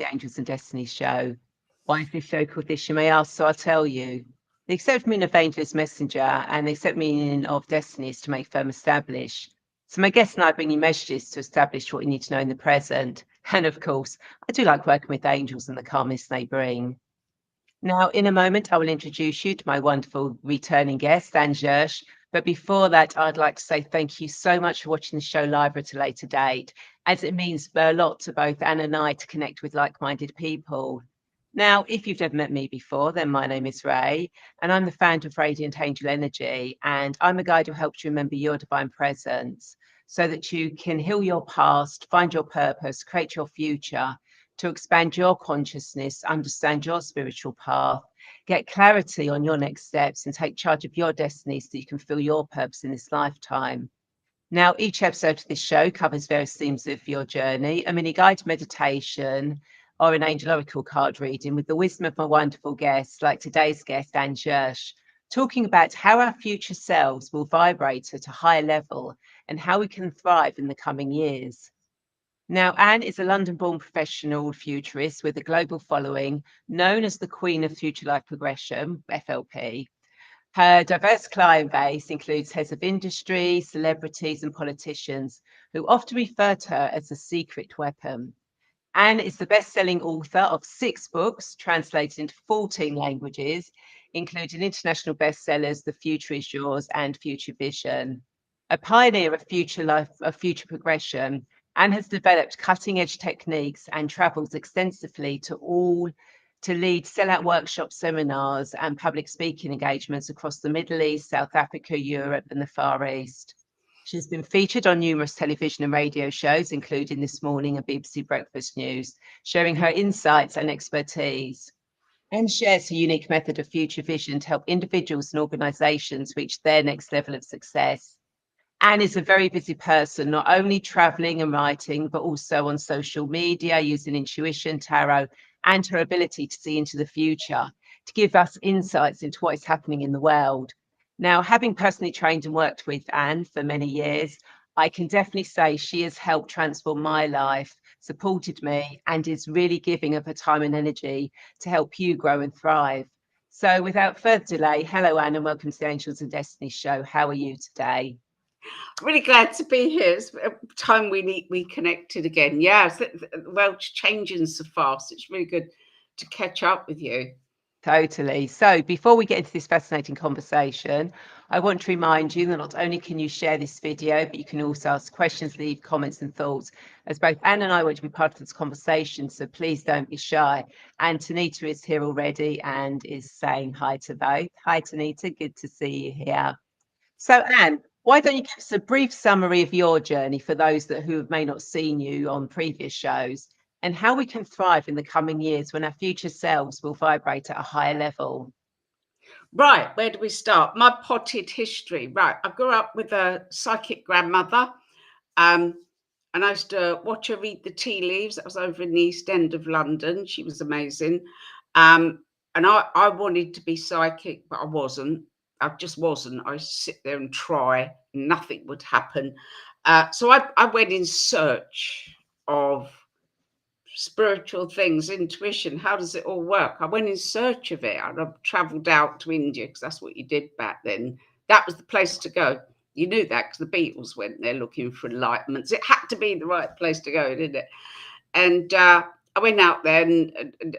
the Angels and Destiny show. Why is this show called this, you may ask? So I'll tell you. The accept meaning of Angel's messenger and the accept meaning of destiny is to make firm establish. So my guest and I bring you messages to establish what you need to know in the present. And of course, I do like working with angels and the calmness they bring. Now, in a moment, I will introduce you to my wonderful returning guest, Anne Jirsch. But before that, I'd like to say thank you so much for watching the show live at a later date, as it means a lot to both Anne and I to connect with like-minded people. Now, if you've never met me before, then my name is Ray, and I'm the founder of Radiant Angel Energy, and I'm a guide who helps you remember your divine presence so that you can heal your past, find your purpose, create your future, to expand your consciousness, understand your spiritual path, get clarity on your next steps, and take charge of your destiny so you can fulfill your purpose in this lifetime. Now, each episode of this show covers various themes of your journey, a mini guided meditation, or an angel oracle card reading with the wisdom of my wonderful guests, like today's guest, Anne Jirsch, talking about how our future selves will vibrate at a higher level and how we can thrive in the coming years. Now, Anne is a London-born professional futurist with a global following, known as the Queen of Future Life Progression, FLP. Her diverse client base includes heads of industry, celebrities, and politicians who often refer to her as a secret weapon. Anne is the best-selling author of 6 books translated into 14 languages, including international bestsellers The Future Is Yours and Future Vision. A pioneer of future life, of future progression, Anne has developed cutting-edge techniques and travels extensively to lead sell-out workshops, seminars, and public speaking engagements across the Middle East, South Africa, Europe, and the Far East. She's been featured on numerous television and radio shows, including This Morning and BBC Breakfast News, sharing her insights and expertise. And shares her unique method of future vision to help individuals and organisations reach their next level of success. Anne is a very busy person, not only traveling and writing, but also on social media, using intuition, tarot, and her ability to see into the future to give us insights into what is happening in the world. Now, having personally trained and worked with Anne for many years, I can definitely say she has helped transform my life, supported me, and is really giving of her time and energy to help you grow and thrive. So without further delay, hello, Anne, and welcome to the Angels and Destiny show. How are you today? Really glad to be here. It's time we connected again. Yeah, the world's changing so fast. It's really good to catch up with you. Totally. So before we get into this fascinating conversation, I want to remind you that not only can you share this video, but you can also ask questions, leave comments and thoughts, as both Anne and I want to be part of this conversation, so please don't be shy. And Tanita is here already and is saying hi to both. Hi, Tanita. Good to see you here. So, Anne, why don't you give us a brief summary of your journey for those who may not seen you on previous shows, and how we can thrive in the coming years when our future selves will vibrate at a higher level? Right, where do we start? My potted history. Right, I grew up with a psychic grandmother, and I used to watch her read the tea leaves. That was over in the East End of London. She was amazing. And I wanted to be psychic, but I wasn't. I just wasn't. I used to sit there and try, and nothing would happen. So I went in search of spiritual things, intuition. How does it all work? I went in search of it. I've travelled out to India because that's what you did back then. That was the place to go. You knew that because the Beatles went there looking for enlightenment. It had to be the right place to go, didn't it? And I went out there and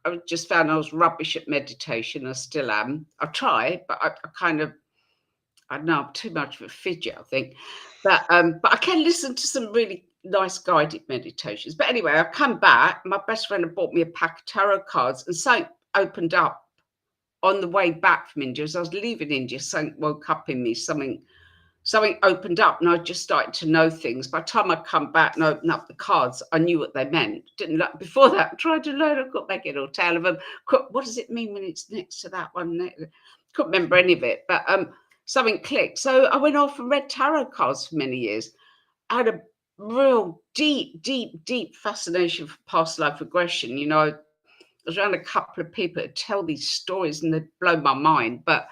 I just found I was rubbish at meditation. I still am. I try, but I don't know, I'm too much of a fidget, I think. But I can listen to some really nice guided meditations. But anyway, I come back. My best friend had bought me a pack of tarot cards, and something opened up on the way back from India. As I was leaving India, something woke up in me. Something opened up, and I just started to know things. By the time I come back and open up the cards, I knew what they meant. Didn't like before that. I tried to learn. I couldn't make it all tell of them. What does it mean when it's next to that one? Couldn't remember any of it. But something clicked. So I went off and read tarot cards for many years. I had a real deep fascination for past life regression. You know, I was around a couple of people that tell these stories and they'd blow my mind. But,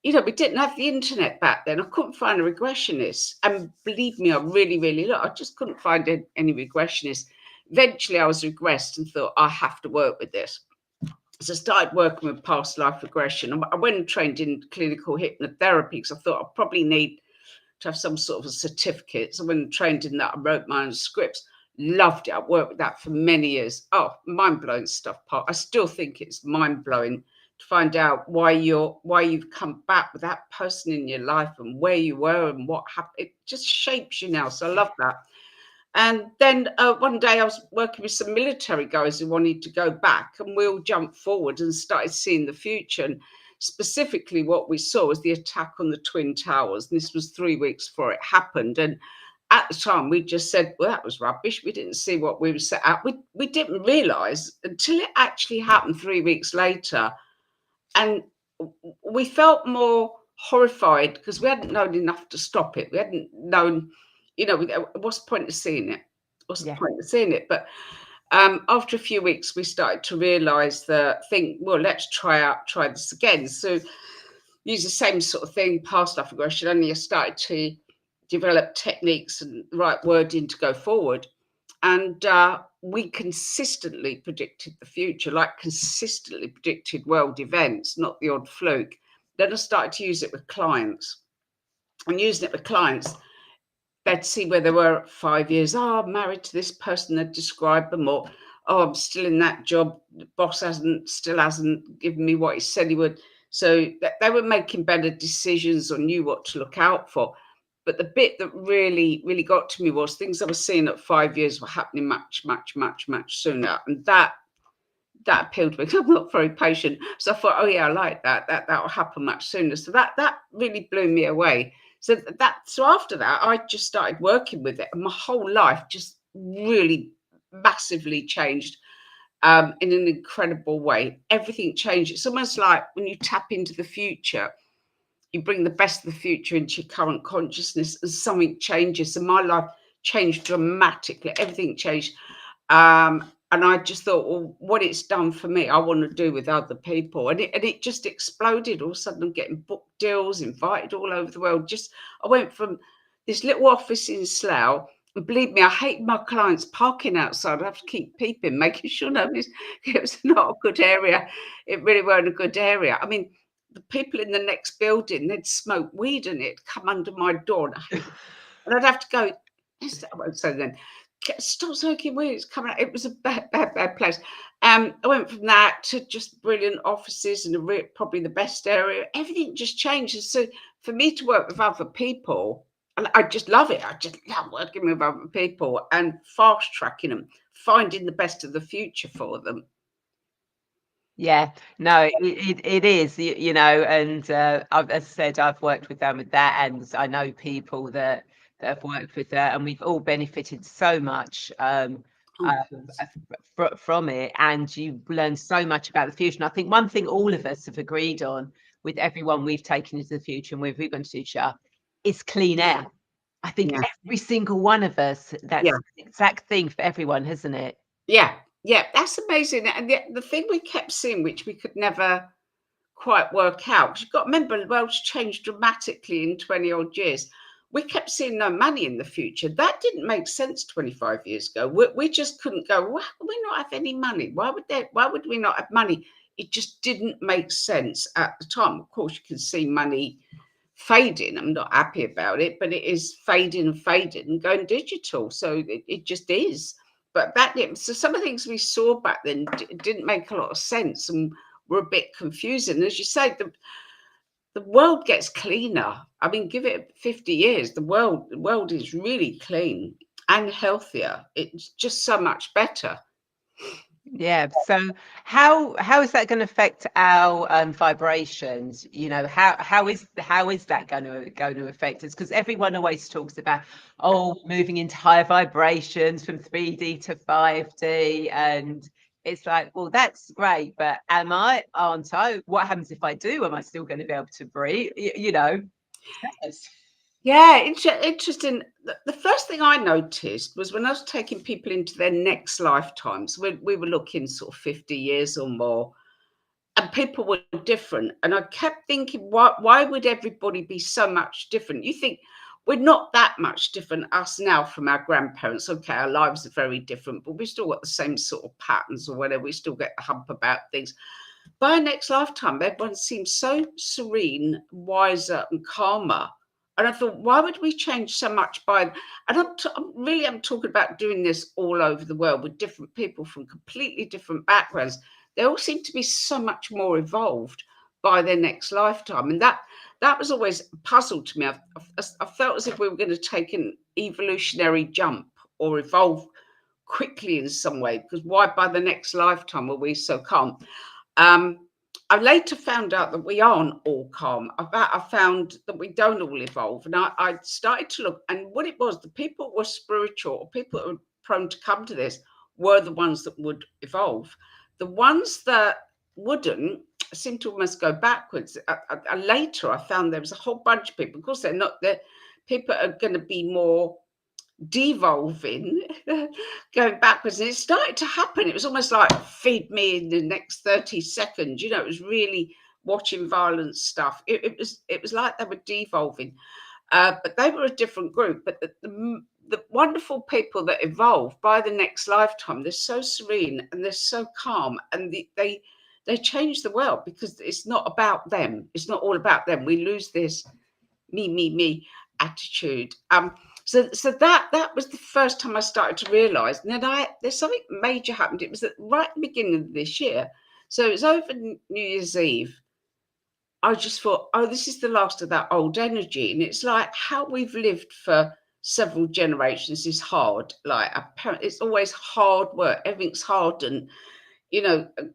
you know, we didn't have the internet back then. I couldn't find a regressionist. And believe me, I really looked. I just couldn't find any regressionists. Eventually I was regressed and thought, I have to work with this. So I started working with past life regression. I went and trained in clinical hypnotherapy because I thought I probably need to have some sort of a certificate. So when I trained in that, I wrote my own scripts. Loved it. I worked with that for many years. Oh, mind-blowing stuff, Part. I still think it's mind-blowing to find out why you've come back with that person in your life and where you were and what happened. It just shapes you now. So I love that. And then one day I was working with some military guys who wanted to go back, and we all jumped forward and started seeing the future. And specifically, what we saw was the attack on the Twin Towers. And this was 3 weeks before it happened. And at the time, we just said, well, that was rubbish. We didn't see what we were set out. We didn't realise until it actually happened 3 weeks later. And we felt more horrified because we hadn't known enough to stop it. We hadn't known, what's the point of seeing it? What's the point of seeing it? But after a few weeks, we started to realise well, let's try this again. So use the same sort of thing, past life regression, only I started to develop techniques and the right wording to go forward. And we consistently predicted the future, like consistently predicted world events, not the odd fluke. Then I started to use it with clients. And using it with clients, they'd see where they were at 5 years. Oh, I'm married to this person, they'd describe them, or oh, I'm still in that job. The boss still hasn't given me what he said he would. So they were making better decisions or knew what to look out for. But the bit that really, really got to me was things I was seeing at 5 years were happening much, much, much, much sooner. And that appealed to me. I'm not very patient. So I thought, oh yeah, I like that. That'll happen much sooner. So that really blew me away. So after that, I just started working with it. And my whole life just really massively changed in an incredible way. Everything changed. It's almost like when you tap into the future, you bring the best of the future into your current consciousness and something changes. And my life changed dramatically. Everything changed. And I just thought, well, what it's done for me, I want to do with other people. And it just exploded. All of a sudden, I'm getting book deals, invited all over the world. I went from this little office in Slough, and believe me, I hate my clients parking outside. I have to keep peeping, making sure nobody's. It was not a good area. It really weren't a good area. I mean, the people in the next building, they'd smoke weed and it'd come under my door. And I'd have to go, I won't say then, stop smoking weed, it's coming out. It was a bad place. I went from that to just brilliant offices and probably the best area. Everything just changes. So for me to work with other people, and I just love it. I just love working with other people and fast tracking them, finding the best of the future for them. Yeah, no, it is, and as I said, I've worked with them with that, and I know people that have worked with that, and we've all benefited so much from it, and you learn so much about the future. And I think one thing all of us have agreed on with everyone we've taken into the future and we're going to future is clean air. I think every single one of us, that's the exact thing for everyone, hasn't it? Yeah, that's amazing. And the thing we kept seeing, which we could never quite work out, because you've got to remember, the world's changed dramatically in 20 odd years. We kept seeing no money in the future. That didn't make sense 25 years ago. We just couldn't go, why would we not have any money? Why would we not have money? It just didn't make sense at the time. Of course, you can see money fading. I'm not happy about it, but it is fading and going digital. So it just is. But so some of the things we saw back then didn't make a lot of sense and were a bit confusing. As you say, the world gets cleaner. I mean, give it 50 years, the world is really clean and healthier. It's just so much better. Yeah. So how is that going to affect our vibrations? How is that going to affect us? Because everyone always talks about moving into higher vibrations from 3D to 5D, and it's like, well, that's great, but aren't I? What happens if I do? Am I still going to be able to breathe? Yes. Yeah, interesting. The first thing I noticed was when I was taking people into their next lifetimes, we were looking sort of 50 years or more, and people were different. And I kept thinking, why would everybody be so much different? You think, we're not that much different, us now, from our grandparents. Okay, our lives are very different, but we still got the same sort of patterns or whatever. We still get the hump about things. By our next lifetime, everyone seems so serene, wiser, and calmer. And I thought, why would we change so much by? And I'm talking about doing this all over the world with different people from completely different backgrounds. They all seem to be so much more evolved by their next lifetime, and that was always a puzzle to me. I felt as if we were going to take an evolutionary jump or evolve quickly in some way, because why by the next lifetime are we so calm? Um, I later found out that we aren't all calm. I found that we don't all evolve. And I started to look, and what it was, the people who were spiritual, or people that were prone to come to this, were the ones that would evolve. The ones that wouldn't seem to almost go backwards. Later, I found there was a whole bunch of people. Of course, they're not there. People are going to be more devolving, going backwards, and it started to happen. It was almost like feed me in the next 30 seconds. It was really watching violent stuff. It was like they were devolving, but they were a different group. But the wonderful people that evolve by the next lifetime, they're so serene and they're so calm, and they change the world, because it's not about them. It's not all about them. We lose this me attitude. So that was the first time I started to realise. And then there's something major happened. It was right at the beginning of this year. So it was over New Year's Eve. I just thought, oh, this is the last of that old energy. And it's like how we've lived for several generations is hard. Like, it's always hard work. Everything's hard and,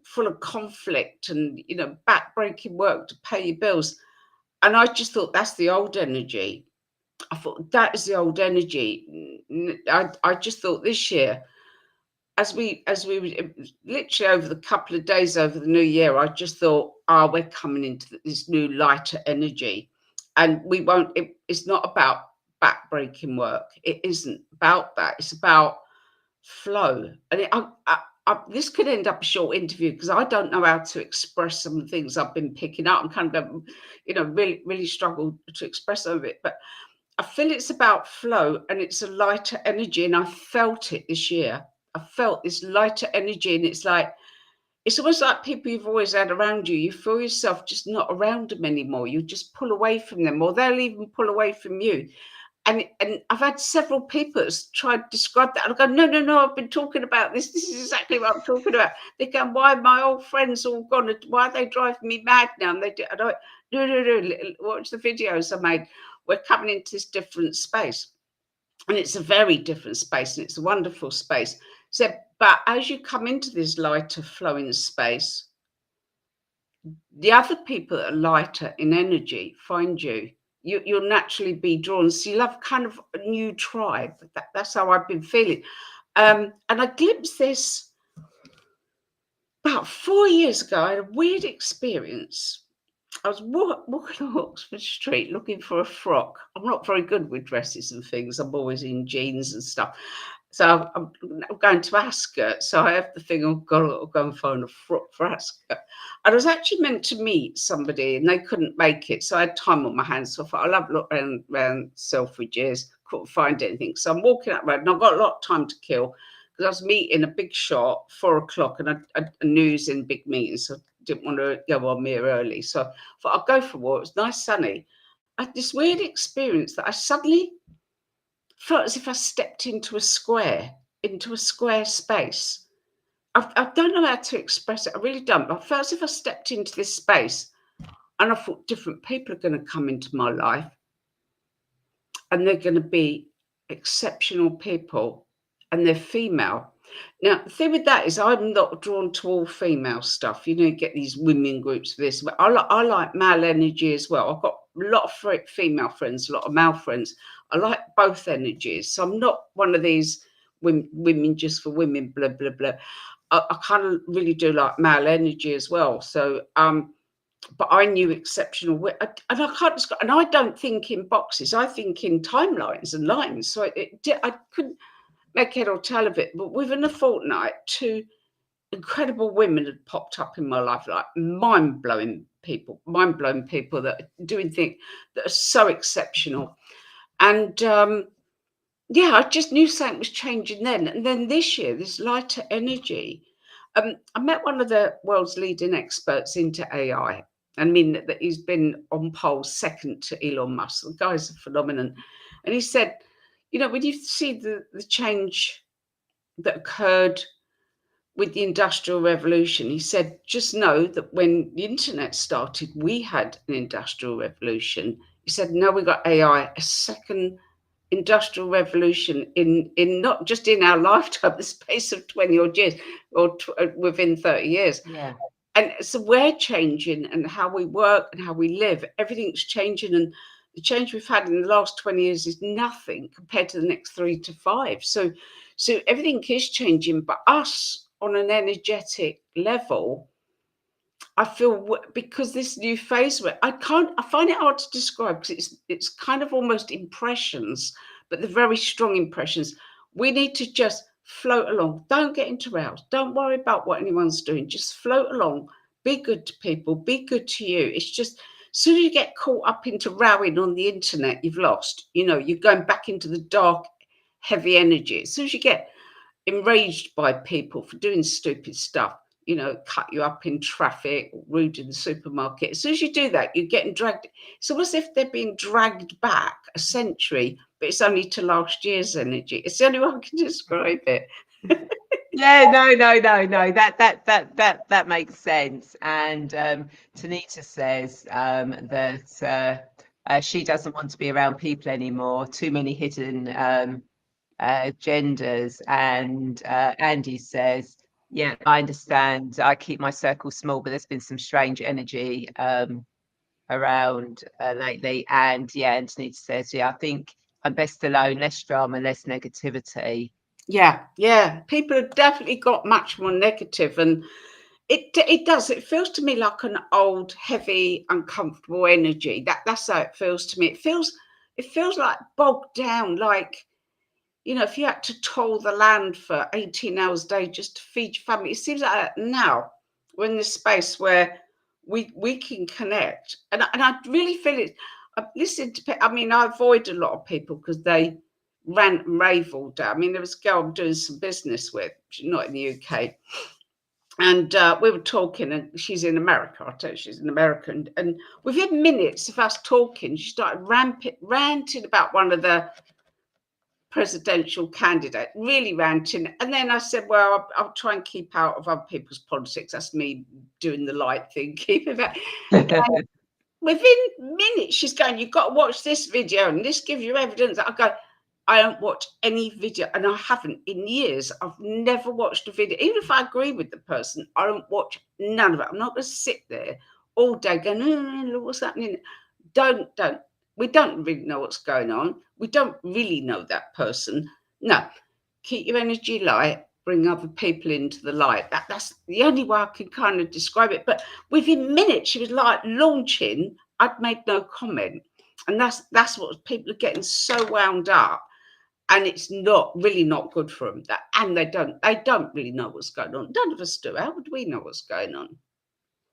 full of conflict and, backbreaking work to pay your bills. And I just thought, that's the old energy. I thought, that is the old energy. I just thought this year, as we literally over the couple of days over the new year, I just thought, we're coming into this new lighter energy, and we won't. It's not about backbreaking work. It isn't about that. It's about flow. And this could end up a short interview, because I don't know how to express some things I've been picking up. I'm kind of, really, really struggled to express some of it, but I feel it's about flow, and it's a lighter energy. And I felt it this year. I felt this lighter energy, and it's almost like people you've always had around you. You feel yourself just not around them anymore. You just pull away from them, or they'll even pull away from you. And I've had several people that's tried to describe that. And I go, no, I've been talking about this. This is exactly what I'm talking about. They go, why are my old friends all gone? Why are they driving me mad now? And they do. I don't, no. Watch the videos I made. We're coming into this different space. And it's a very different space, and it's a wonderful space. So, but as you come into this lighter flowing space, the other people that are lighter in energy find you. You'll naturally be drawn. So you'll have kind of a new tribe. That's how I've been feeling. And I glimpsed this about 4 years ago. I had a weird experience. I was walking on Oxford Street looking for a frock. I'm not very good with dresses and things. I'm always in jeans and stuff. So I'm going to Ascot. So I have the thing, I've got to go and find a frock for Ascot. And I was actually meant to meet somebody, and they couldn't make it. So I had time on my hands. So I thought, I'll have a look around Selfridges. Couldn't find anything. So I'm walking up the road, and I've got a lot of time to kill, because I was meeting a big shot, 4 o'clock, and I knew he was in big meetings. So I didn't want to go on me early. So I thought, I'll go for a walk. It was nice, sunny. I had this weird experience that I suddenly felt as if I stepped into a square space. I don't know how to express it. I really don't. But I felt as if I stepped into this space, and I thought different people are going to come into my life, and they're going to be exceptional people, and they're female. Now, the thing with that is I'm not drawn to all female stuff. You get these women groups for this. But I like male energy as well. I've got a lot of female friends, a lot of male friends. I like both energies. So I'm not one of these women just for women, blah, blah, blah. I kind of really do like male energy as well. So, but I knew exceptional, and I can't describe, and I don't think in boxes. I think in timelines and lines. So I couldn't make head or tail of it. But within a fortnight, 2 incredible women had popped up in my life, like mind-blowing people that are doing things that are so exceptional. And yeah, I just knew something was changing then. And then this year, this lighter energy. I met one of the world's leading experts into AI. I mean, that he's been on polls second to Elon Musk. The guy's a phenomenon. And he said, you know, when you see the change that occurred with the Industrial Revolution, he said, just know that when the internet started, we had an Industrial Revolution. He said, now we got AI, a second industrial revolution in not just in our lifetime, the space of 20 odd years, or within 30 years. Yeah. And so we're changing, and how we work and how we live, everything's changing. And the change we've had in the last 20 years is nothing compared to the next 3 to 5. So everything is changing, but us on an energetic level, I feel, because this new phase where I find it hard to describe, because it's kind of almost impressions, but they're very strong impressions. We need to just float along. Don't get into rows. Don't worry about what anyone's doing. Just float along. Be good to people. Be good to you. It's just, as soon as you get caught up into rowing on the internet, you've lost. You know, you're going back into the dark, heavy energy. As soon as you get enraged by people for doing stupid stuff, you know, cut you up in traffic, rude in the supermarket. As soon as you do that, you're getting dragged. It's almost as if they're being dragged back a century, but it's only to last year's energy. It's the only way I can describe it. Yeah, no. That makes sense. And Tanita says that she doesn't want to be around people anymore. Too many hidden genders. And Andy says, yeah, I understand. I keep my circle small, but there's been some strange energy around lately. And yeah, and Tanita says, yeah, I think I'm best alone, less drama, less negativity. Yeah. People have definitely got much more negative, and it does. It feels to me like an old, heavy, uncomfortable energy. That's how it feels to me. It feels like bogged down, like, you know, if you had to toll the land for 18 hours a day just to feed your family. It seems like that now we're in this space where we can connect. And I really feel it. I've listened to, I mean, I avoid a lot of people because they rant and rave all day. I mean, there was a girl I'm doing some business with, she's not in the UK. And we were talking, and she's in America. I'll tell you, she's in America. And within minutes of us talking, she started ranting about one of the presidential candidate, really ranting. And then I said, well, I'll try and keep out of other people's politics. That's me doing the light thing, keeping that. And within minutes, she's going, you've got to watch this video, and this gives you evidence. I go, I don't watch any video, and I haven't in years. I've never watched a video. Even if I agree with the person, I don't watch none of it. I'm not going to sit there all day going, oh, what's happening? Don't. We don't really know what's going on. We don't really know that person. No, keep your energy light, bring other people into the light. That's the only way I can kind of describe it. But within minutes, she was like launching. I'd made no comment. And that's what people are getting so wound up. And it's not good for them. And they don't really know what's going on. None of us do. How would we know what's going on?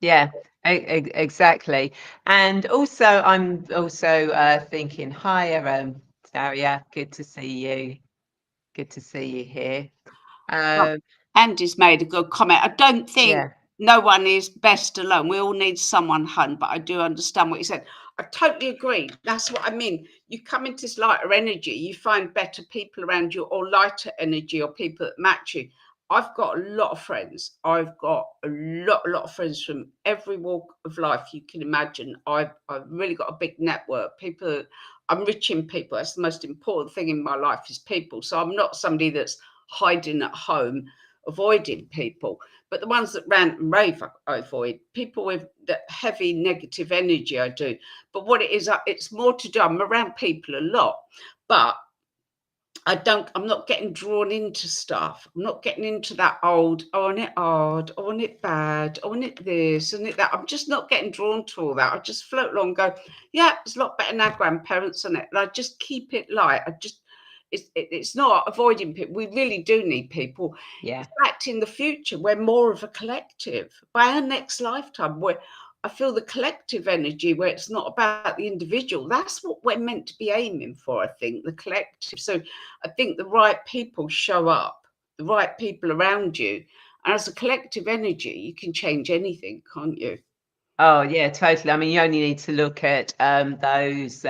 Yeah, exactly. And also, I'm also thinking, hi, Daria, good to see you. Good to see you here. Andy's made a good comment. I don't think Yeah. no one is best alone. We all need someone, hun, but I do understand what you said. I totally agree. That's what I mean. You come into this lighter energy, you find better people around you, or lighter energy, or people that match you. I've got a lot of friends. I've got a lot of friends from every walk of life you can imagine. I've really got a big network. People, I'm rich in people. That's the most important thing in my life is people. So I'm not somebody that's hiding at home, avoiding people. But the ones that rant and rave, I avoid. People with that heavy negative energy, I do. But what it is, it's more to do. I'm around people a lot, but I'm not getting drawn into stuff. I'm not getting into that old, oh, and it hard, oh, and it bad, oh, and it this, and it that. I'm just not getting drawn to all that. I just float along and go, yeah, it's a lot better than our grandparents, isn't it? And I just keep it light. It's not avoiding people. We really do need people. Yeah. In fact, in the future, we're more of a collective. By our next lifetime, I feel the collective energy where it's not about the individual. That's what we're meant to be aiming for, I think, the collective. So I think the right people show up, the right people around you. And as a collective energy, you can change anything, can't you? Oh, yeah, totally. I mean, you only need to look at those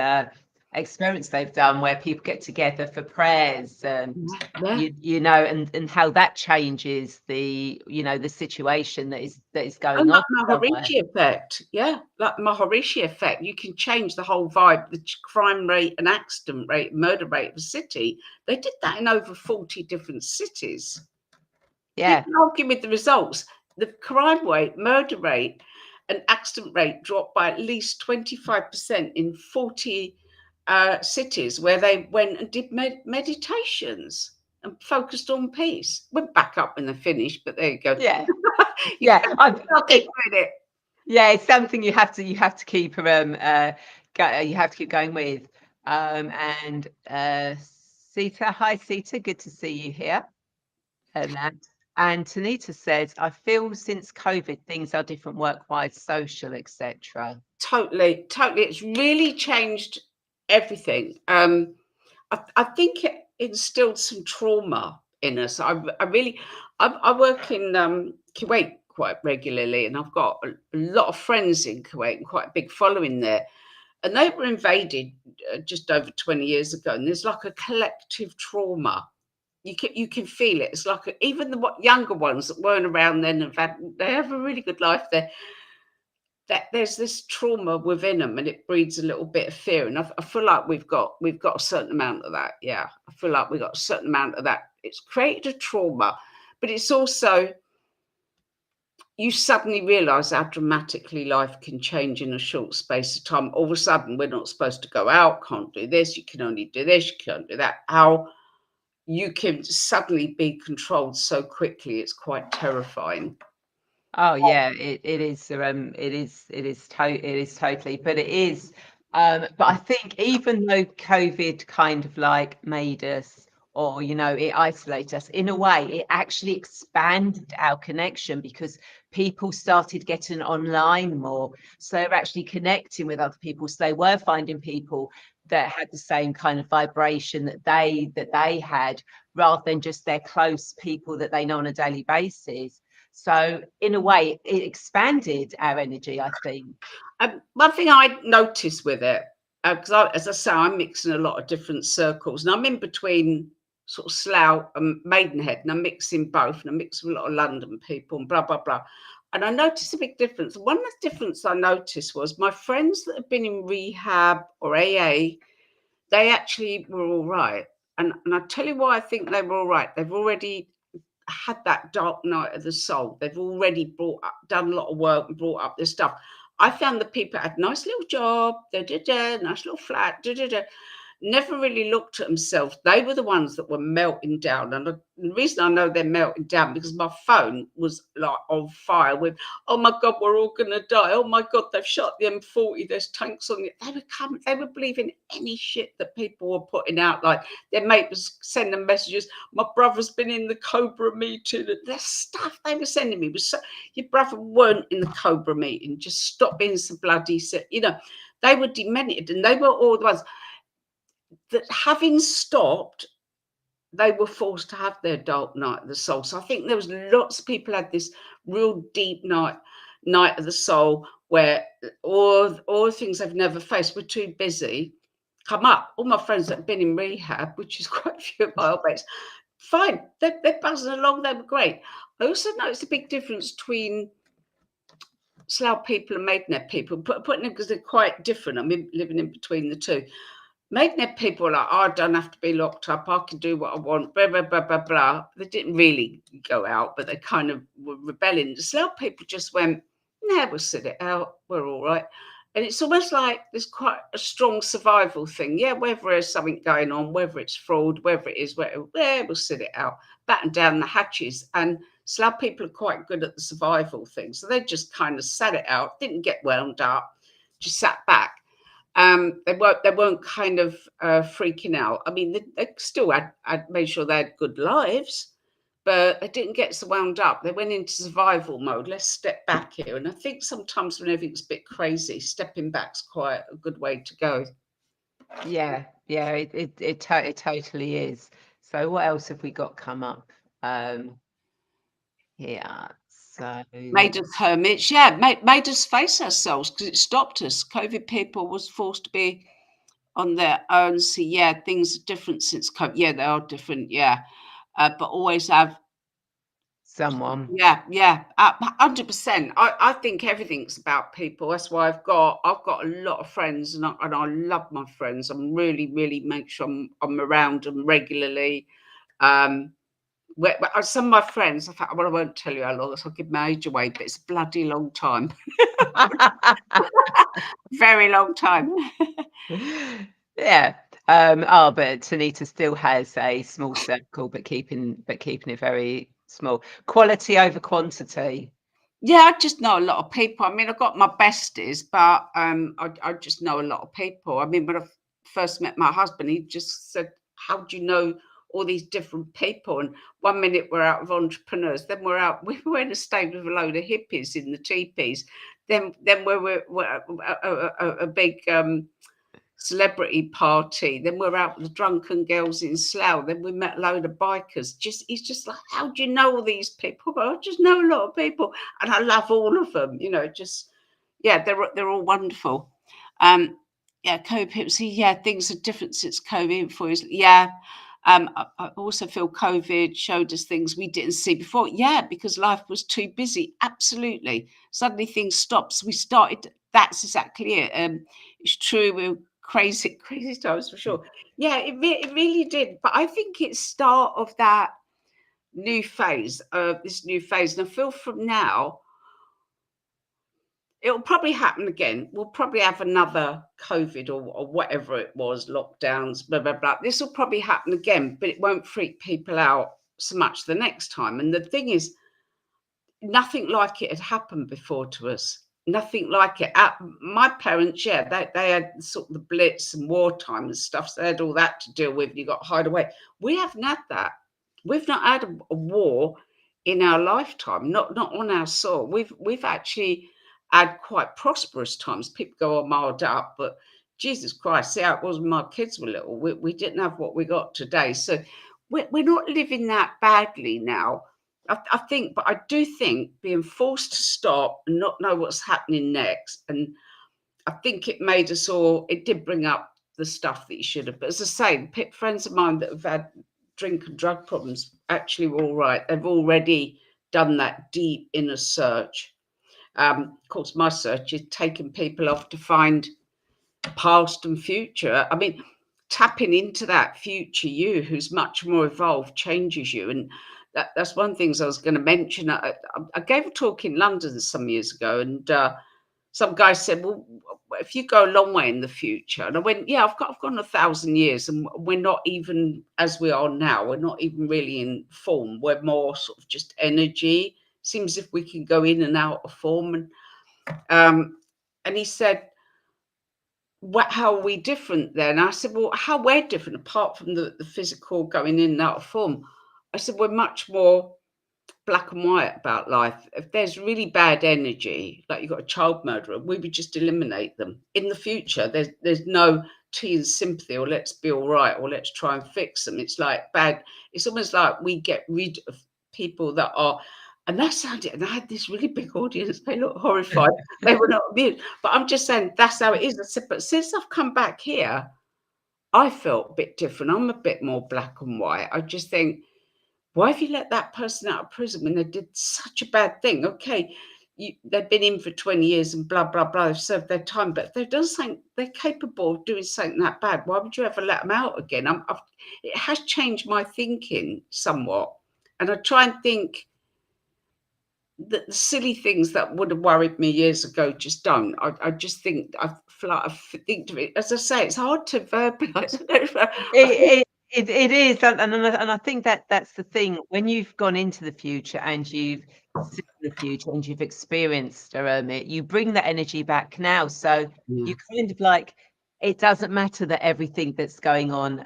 experiments they've done where people get together for prayers, Yeah. you know, and how that changes the, you know, the situation that is going And on like somewhere. Maharishi effect, yeah, like Maharishi effect, you can change the whole vibe, the crime rate and accident rate, murder rate of a city. They did that in over 40 different cities. You Yeah, can argue with the results. The crime rate, murder rate, and accident rate dropped by at least 25% in 40 cities where they went and did meditations and focused on peace. Went back up when they finished, but there you go. yeah, You yeah. can't keep doing it. Yeah, it's something you have to keep you have to keep going with. And Sita, hi Sita, good to see you here. And that. And Tanita says, I feel since COVID things are different work-wise, social, etc. Totally, totally. It's really changed everything. I think it instilled some trauma in us. I work in Kuwait quite regularly, and I've got a lot of friends in Kuwait and quite a big following there. And they were invaded just over 20 years ago, and there's like a collective trauma. You can feel it. It's like even the younger ones that weren't around then they have a really good life there, that there's this trauma within them and it breeds a little bit of fear. And I feel like we've got a certain amount of that. Yeah, I feel like we've got a certain amount of that. It's created a trauma, but it's also, you suddenly realize how dramatically life can change in a short space of time. All of a sudden we're not supposed to go out, can't do this, you can only do this, you can't do that. How you can suddenly be controlled so quickly, it's quite terrifying. Oh yeah, it is it is totally, but it is but I think even though COVID kind of like made us, or you know, it isolated us in a way, it actually expanded our connection because people started getting online more, so they're actually connecting with other people, so they were finding people that had the same kind of vibration that they had, rather than just their close people that they know on a daily basis. So in a way, it expanded our energy, I think. One thing I noticed with it, because as I say, I'm mixing a lot of different circles, and I'm in between sort of Slough and Maidenhead, and I'm mixing both, and I mix with a lot of London people and blah blah blah. And I noticed a big difference. One of the difference I noticed was my friends that have been in rehab or AA, they actually were all right. And I tell you why I think they were all right. They've already had that dark night of the soul. They've already done a lot of work and brought up this stuff. I found the people had a nice little job, nice little flat, never really looked at themselves. They were the ones that were melting down. And the reason I know they're melting down, because my phone was like on fire with, oh my God, we're all going to die. Oh my God, they've shot the M40. There's tanks on it. They were believing any shit that people were putting out. Like their mate was sending messages. My brother's been in the Cobra meeting. The stuff they were sending me was so, your brother weren't in the Cobra meeting. Just stop being so bloody sick. You know, they were demented, and they were all the ones that, having stopped, they were forced to have their dark night of the soul. So I think there was lots of people had this real deep night of the soul where all the things they've never faced were too busy come up. All my friends that have been in rehab, which is quite a few of my old mates, fine, they're buzzing along, they were great. I also noticed a big difference between Slough people and Maidenhead people, putting them because they're quite different. I'm living in between the two. Maidenhead people are like, oh, I don't have to be locked up. I can do what I want, blah, blah, blah, blah, blah. They didn't really go out, but they kind of were rebelling. The Slough people just went, nah, we'll sit it out. We're all right. And it's almost like there's quite a strong survival thing. Yeah, whether there's something going on, whether it's fraud, whether it is, we'll sit it out, batten down the hatches. And Slough people are quite good at the survival thing. So they just kind of sat it out, didn't get wound up, just sat back. They weren't kind of freaking out. I mean, they still had made sure they had good lives, but they didn't get so wound up. They went into survival mode. Let's step back here. And I think sometimes when everything's a bit crazy, stepping back's quite a good way to go. Yeah, yeah, it totally is. So what else have we got come up here? So Made us hermits, yeah, made us face ourselves because it stopped us. COVID people was forced to be on their own. See, yeah, things are different since COVID. Yeah, they are different, yeah. But always have, someone. yeah, yeah, 100%. I think everything's about people. That's why I've got a lot of friends, and I love my friends. I'm really make sure I'm around them regularly. Um, some of my friends, in fact, well, I won't tell you how long. I'll give my age away, but it's a bloody long time. Very long time. Yeah. But Tanita still has a small circle, but keeping it very small. Quality over quantity. Yeah, I just know a lot of people. I mean, I've got my besties, but I just know a lot of people. I mean, when I first met my husband, he just said, "How do you know all these different people?" And one minute we're out with entrepreneurs, then we were in a state with a load of hippies in the teepees. Then we're a big celebrity party. Then we're out with the drunken girls in Slough. Then we met a load of bikers. He's just like, how do you know all these people? Well, I just know a lot of people, and I love all of them. You know, just yeah, they're all wonderful. Yeah, COVID people see, yeah, things are different since COVID. For yeah. I also feel COVID showed us things we didn't see before. Yeah, because life was too busy. Absolutely. Suddenly things stopped. So we started. That's exactly it. It's true. We're crazy times for sure. Yeah, it really did. But I think it's start of that new phase this new phase. And I feel from now, it'll probably happen again. We'll probably have another COVID or whatever it was, lockdowns, blah, blah, blah. This will probably happen again, but it won't freak people out so much the next time. And the thing is, nothing like it had happened before to us. Nothing like it. My parents, yeah, they had sort of the Blitz and wartime and stuff. So they had all that to deal with. You got to hide away. We haven't had that. We've not had a war in our lifetime. Not on our soil. We've actually had quite prosperous times. People go all marred up, but Jesus Christ, see how it was when my kids were little. We didn't have what we got today. So we're not living that badly now. I think, but I do think being forced to stop and not know what's happening next, and I think it made us all. It did bring up the stuff that you should have. But as I say, friends of mine that have had drink and drug problems actually were all right. They've already done that deep inner search. Of course, my search is taking people off to find past and future. I mean, tapping into that future you who's much more evolved changes you. And that's one of the things I was going to mention. I gave a talk in London some years ago, and some guy said, well, if you go a long way in the future, and I went, yeah, I've gone 1,000 years, and we're not even as we are now. We're not even really in form. We're more sort of just energy. Seems if we can go in and out of form. And he said, how are we different then? I said, well, how we're different apart from the physical going in and out of form. I said, we're much more black and white about life. If there's really bad energy, like you've got a child murderer, we would just eliminate them. In the future, there's no tea and sympathy, or let's be all right, or let's try and fix them. It's like bad. It's almost like we get rid of people that are. And that sounded, and I had this really big audience. They looked horrified. They were not amused. But I'm just saying that's how it is. I said, but since I've come back here, I felt a bit different. I'm a bit more black and white. I just think, why have you let that person out of prison when they did such a bad thing? Okay, they've been in for 20 years and blah, blah, blah. They've served their time, but if they've done something, they're capable of doing something that bad. Why would you ever let them out again? It has changed my thinking somewhat. And I try and think that the silly things that would have worried me years ago just don't. I just think, I think of it, as I say, it's hard to verbalize. It is, and I think that's the thing. When you've gone into the future and you've seen the future and you've experienced it, you bring that energy back now. So you kind of like, it doesn't matter that everything that's going on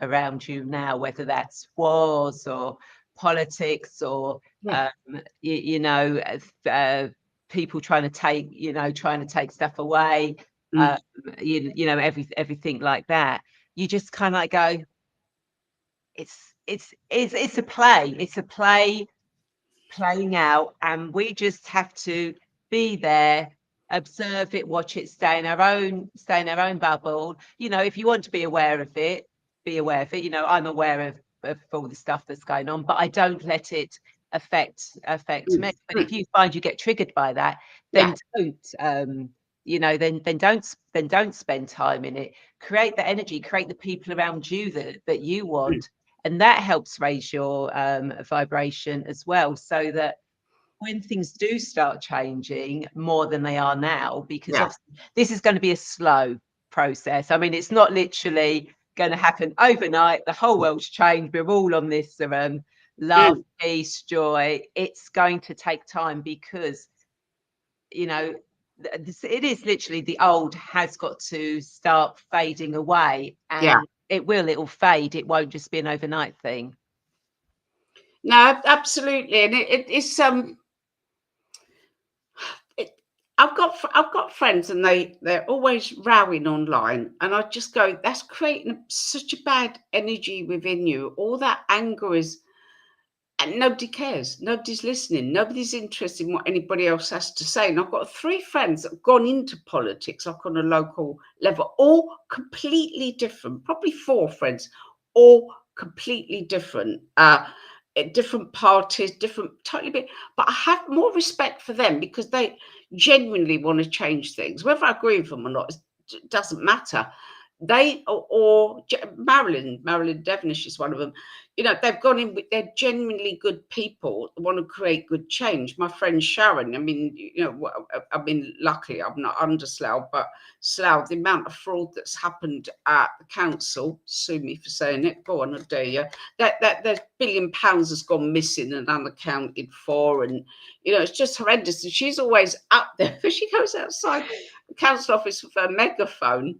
around you now, whether that's wars or politics or Yeah. you know, people trying to take stuff away, Mm. you know, everything like that. You just kind of like go, it's a play. It's a play playing out, and we just have to be there, observe it, watch it, stay in our own bubble. You know, if you want to be aware of it, be aware of it. You know, I'm aware of all the stuff that's going on, but I don't let it affect me. Mm. But if Mm. you find you get triggered by that, Yeah. then don't you know, then don't spend time in it. Create the energy, create the people around you that you Mm. want, and that helps raise your vibration as well, so that when things do start changing more than they are now, because Yeah. obviously this is going to be a slow process. I mean, it's not literally going to happen overnight. The whole world's changed. We're all on this love, Mm. peace, joy. It's going to take time because, you know, it is literally the old has got to start fading away, Yeah. and it'll fade. It won't just be an overnight thing. No, absolutely, and it's it, I've got friends, and they're always rowing online, and I just go, that's creating such a bad energy within you. All that anger is, and nobody cares. Nobody's listening. Nobody's interested in what anybody else has to say. And I've got 3 friends that have gone into politics, like on a local level, all completely different. Probably 4 friends, all completely different. Different parties, different, totally bit. But I have more respect for them because they genuinely want to change things. Whether I agree with them or not, it doesn't matter. They or Marilyn Devonish is one of them. You know, they've gone in with, they're genuinely good people that want to create good change. My friend Sharon, I mean, you know, I mean, luckily I'm not under Slough, but Slough, the amount of fraud that's happened at the council, sue me for saying it, go on, I dare you, that there's £1 billion has gone missing and unaccounted for, and you know, it's just horrendous. And she's always up there. She goes outside the council office with her megaphone,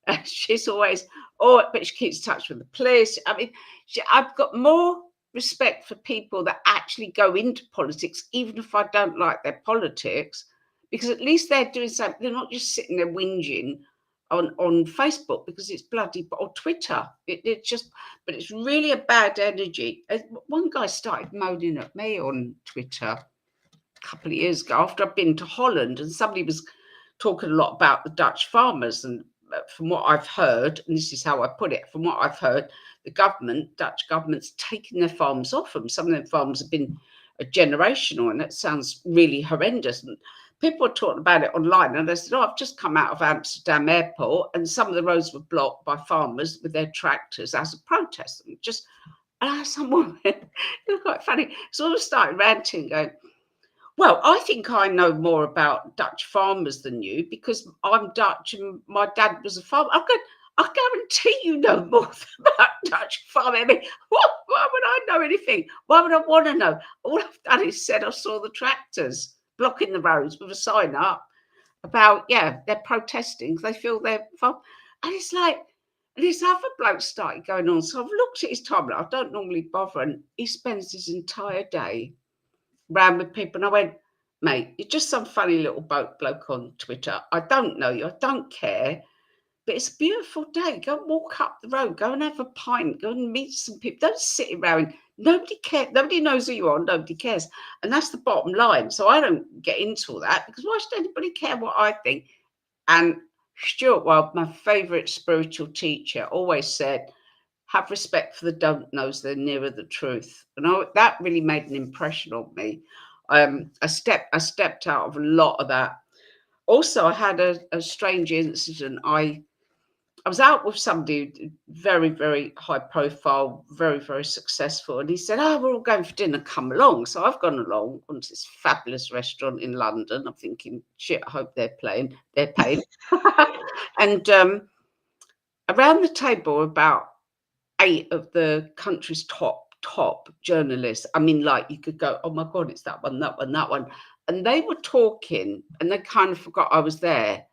and she's always, oh, but she keeps in touch with the police. I mean, I've got more respect for people that actually go into politics, even if I don't like their politics, because at least they're doing something. They're not just sitting there whinging on Facebook because it's bloody, or Twitter. It's just, but it's really a bad energy. One guy started moaning at me on Twitter a couple of years ago after I'd been to Holland, and somebody was talking a lot about the Dutch farmers. And from what I've heard, and this is how I put it, from what I've heard, the Dutch government's taking their farms off them. Some of their farms have been a generational, and that sounds really horrendous. And people were talking about it online, and they said, oh, I've just come out of Amsterdam airport, and some of the roads were blocked by farmers with their tractors as a protest. And just, someone, it was quite funny, sort of started ranting, going, well, I think I know more about Dutch farmers than you because I'm Dutch and my dad was a farmer. I guarantee you know more about Dutch farming. I mean, why would I know anything? Why would I want to know? All I've done is said I saw the tractors blocking the roads with a sign up about, yeah, they're protesting because they feel they're farm. And it's like, and this other bloke started going on. So I've looked at his timeline. I don't normally bother, and he spends his entire day round with people. And I went, mate, you're just some funny little bloke on Twitter. I don't know you. I don't care. But it's a beautiful day. Go and walk up the road. Go and have a pint. Go and meet some people. Don't sit around. Nobody cares. Nobody knows who you are. Nobody cares. And that's the bottom line. So I don't get into all that because why should anybody care what I think? And Stuart Wilde, my favourite spiritual teacher, always said, have respect for the don't knows, they're nearer the truth. And that really made an impression on me. I stepped out of a lot of that. Also, I had a strange incident. I was out with somebody very, very high profile, very, very successful. And he said, oh, we're all going for dinner, come along. So I've gone along to this fabulous restaurant in London. I'm thinking, shit, I hope they're paying. And around the table, about 8 of the country's top journalists. I mean, like, you could go, oh my God, it's that one, that one, that one. And they were talking and they kind of forgot I was there.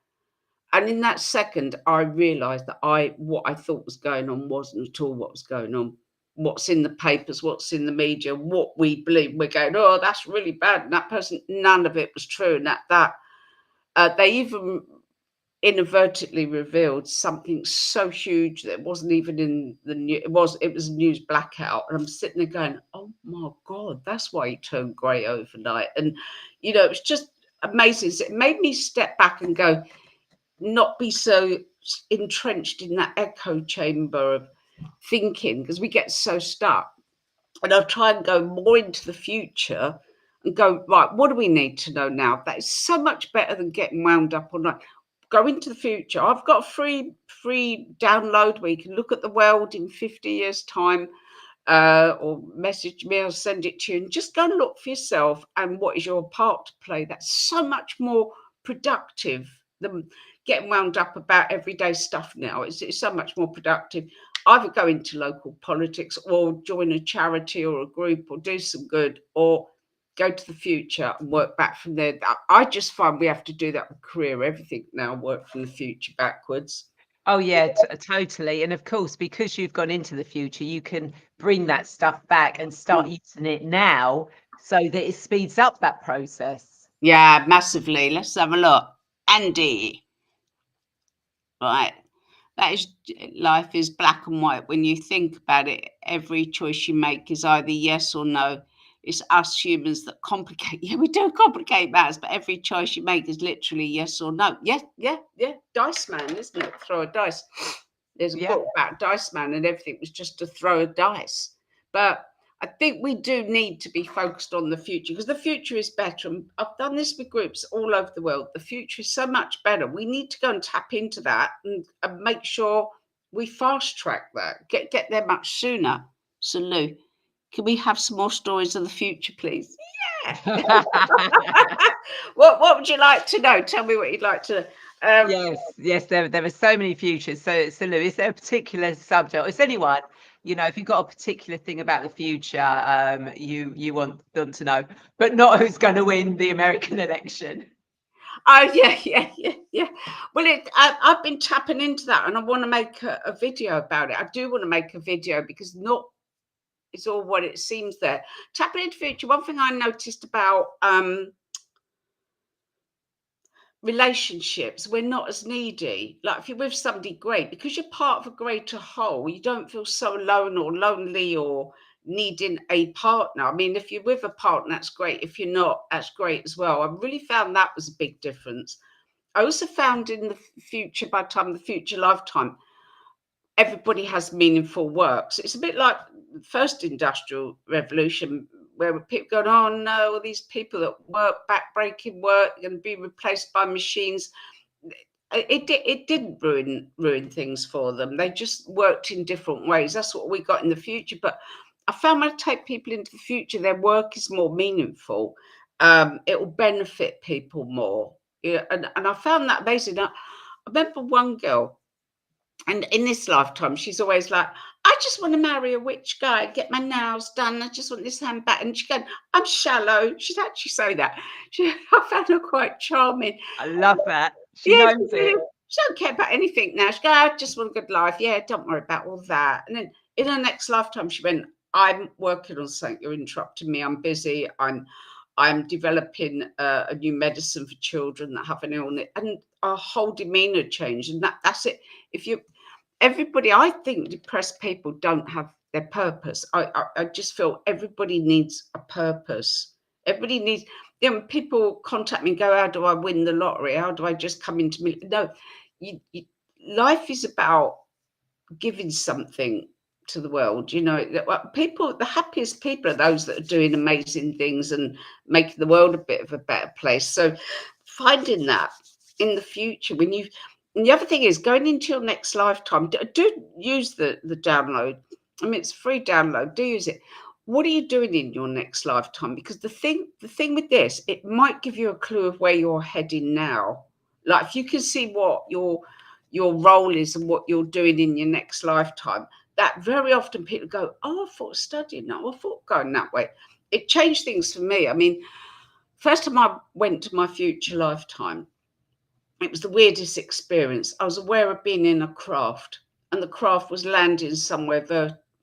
And in that second, I realized that what I thought was going on wasn't at all what was going on. what's in the papers, what's in the media, what we believe. We're going, oh, that's really bad. And that person, none of it was true. And they even inadvertently revealed something so huge that wasn't even in the news. It was a news blackout. And I'm sitting there going, oh my God, that's why he turned grey overnight. And, you know, it was just amazing. So it made me step back and go, not be so entrenched in that echo chamber of thinking, because we get so stuck. And I'll try and go more into the future and go, right, what do we need to know now? That is so much better than getting wound up on. Go into the future. I've got a free download where you can look at the world in 50 years' time, or message me, I'll send it to you, and just go and look for yourself and what is your part to play. That's so much more productive than getting wound up about everyday stuff now. It's so much more productive. Either go into local politics or join a charity or a group or do some good, or go to the future and work back from there. I just find we have to do that with career, everything now, work from the future backwards. Oh yeah, totally. And of course, because you've gone into the future, you can bring that stuff back and start using it now so that it speeds up that process. Yeah, massively. Let's have a look. Andy. Right. That is, life is black and white. When you think about it, every choice you make is either yes or no. It's us humans that complicate. Yeah, we do complicate matters, but every choice you make is literally yes or no. Yeah. Dice Man, isn't it? Throw a dice. There's a Yeah. book about Dice Man, and everything was just to throw a dice. But I think we do need to be focused on the future, because the future is better. And I've done this with groups all over the world. The future is so much better. We need to go and tap into that and make sure we fast track that, get there much sooner. So, Lou, can we have some more stories of the future, please? Yeah. What would you like to know? Tell me what you'd like to know. Yes, there are so many futures. So Lou, is there a particular subject? Is anyone, if you've got a particular thing about the future, you want them to know, but not who's going to win the American election? Oh yeah. Well, I've been tapping into that, and I want to make a video about it. I do want to make a video, because not it's all what it seems there. Tapping into future. One thing I noticed about relationships, we're not as needy. Like if you're with somebody, great, because you're part of a greater whole. You don't feel so alone or lonely or needing a partner. I mean, if you're with a partner, that's great. If you're not, that's great as well. I really found that was a big difference. I also found in the future, by the time of the future lifetime, everybody has meaningful work. So it's a bit like the first industrial revolution, where people going, oh no, these people that work, backbreaking work, are going to be replaced by machines. It didn't ruin things for them. They just worked in different ways. That's what we got in the future. But I found when I take people into the future, their work is more meaningful. It will benefit people more. Yeah, and I found that amazing. I remember one girl, and in this lifetime, she's always like, I just want to marry a rich guy, get my nails done. I just want this handbag. And she's going, I'm shallow. She'd actually say that. I found her quite charming. I love that. She Yeah, knows it. she don't care about anything now. She goes, I just want a good life. Yeah, don't worry about all that. And then in her next lifetime, she went, I'm working on something. You're interrupting me. I'm busy. I'm developing a new medicine for children that have an illness, and our whole demeanor changed. And that's it. If you everybody, I think depressed people don't have their purpose. I just feel everybody needs a purpose. Everybody needs, people contact me and go, how do I win the lottery? How do I just come into me? No, life is about giving something to the world. People, the happiest people are those that are doing amazing things and making the world a bit of a better place. So finding that in the future, and the other thing is, going into your next lifetime, do use the download. I mean, it's a free download. Do use it. What are you doing in your next lifetime? Because the thing with this, it might give you a clue of where you're heading now. Like if you can see what your role is and what you're doing in your next lifetime, that very often people go, oh, I thought studying that, I thought going that way. It changed things for me. I mean, first time I went to my future lifetime, it was the weirdest experience. I was aware of being in a craft, and the craft was landing somewhere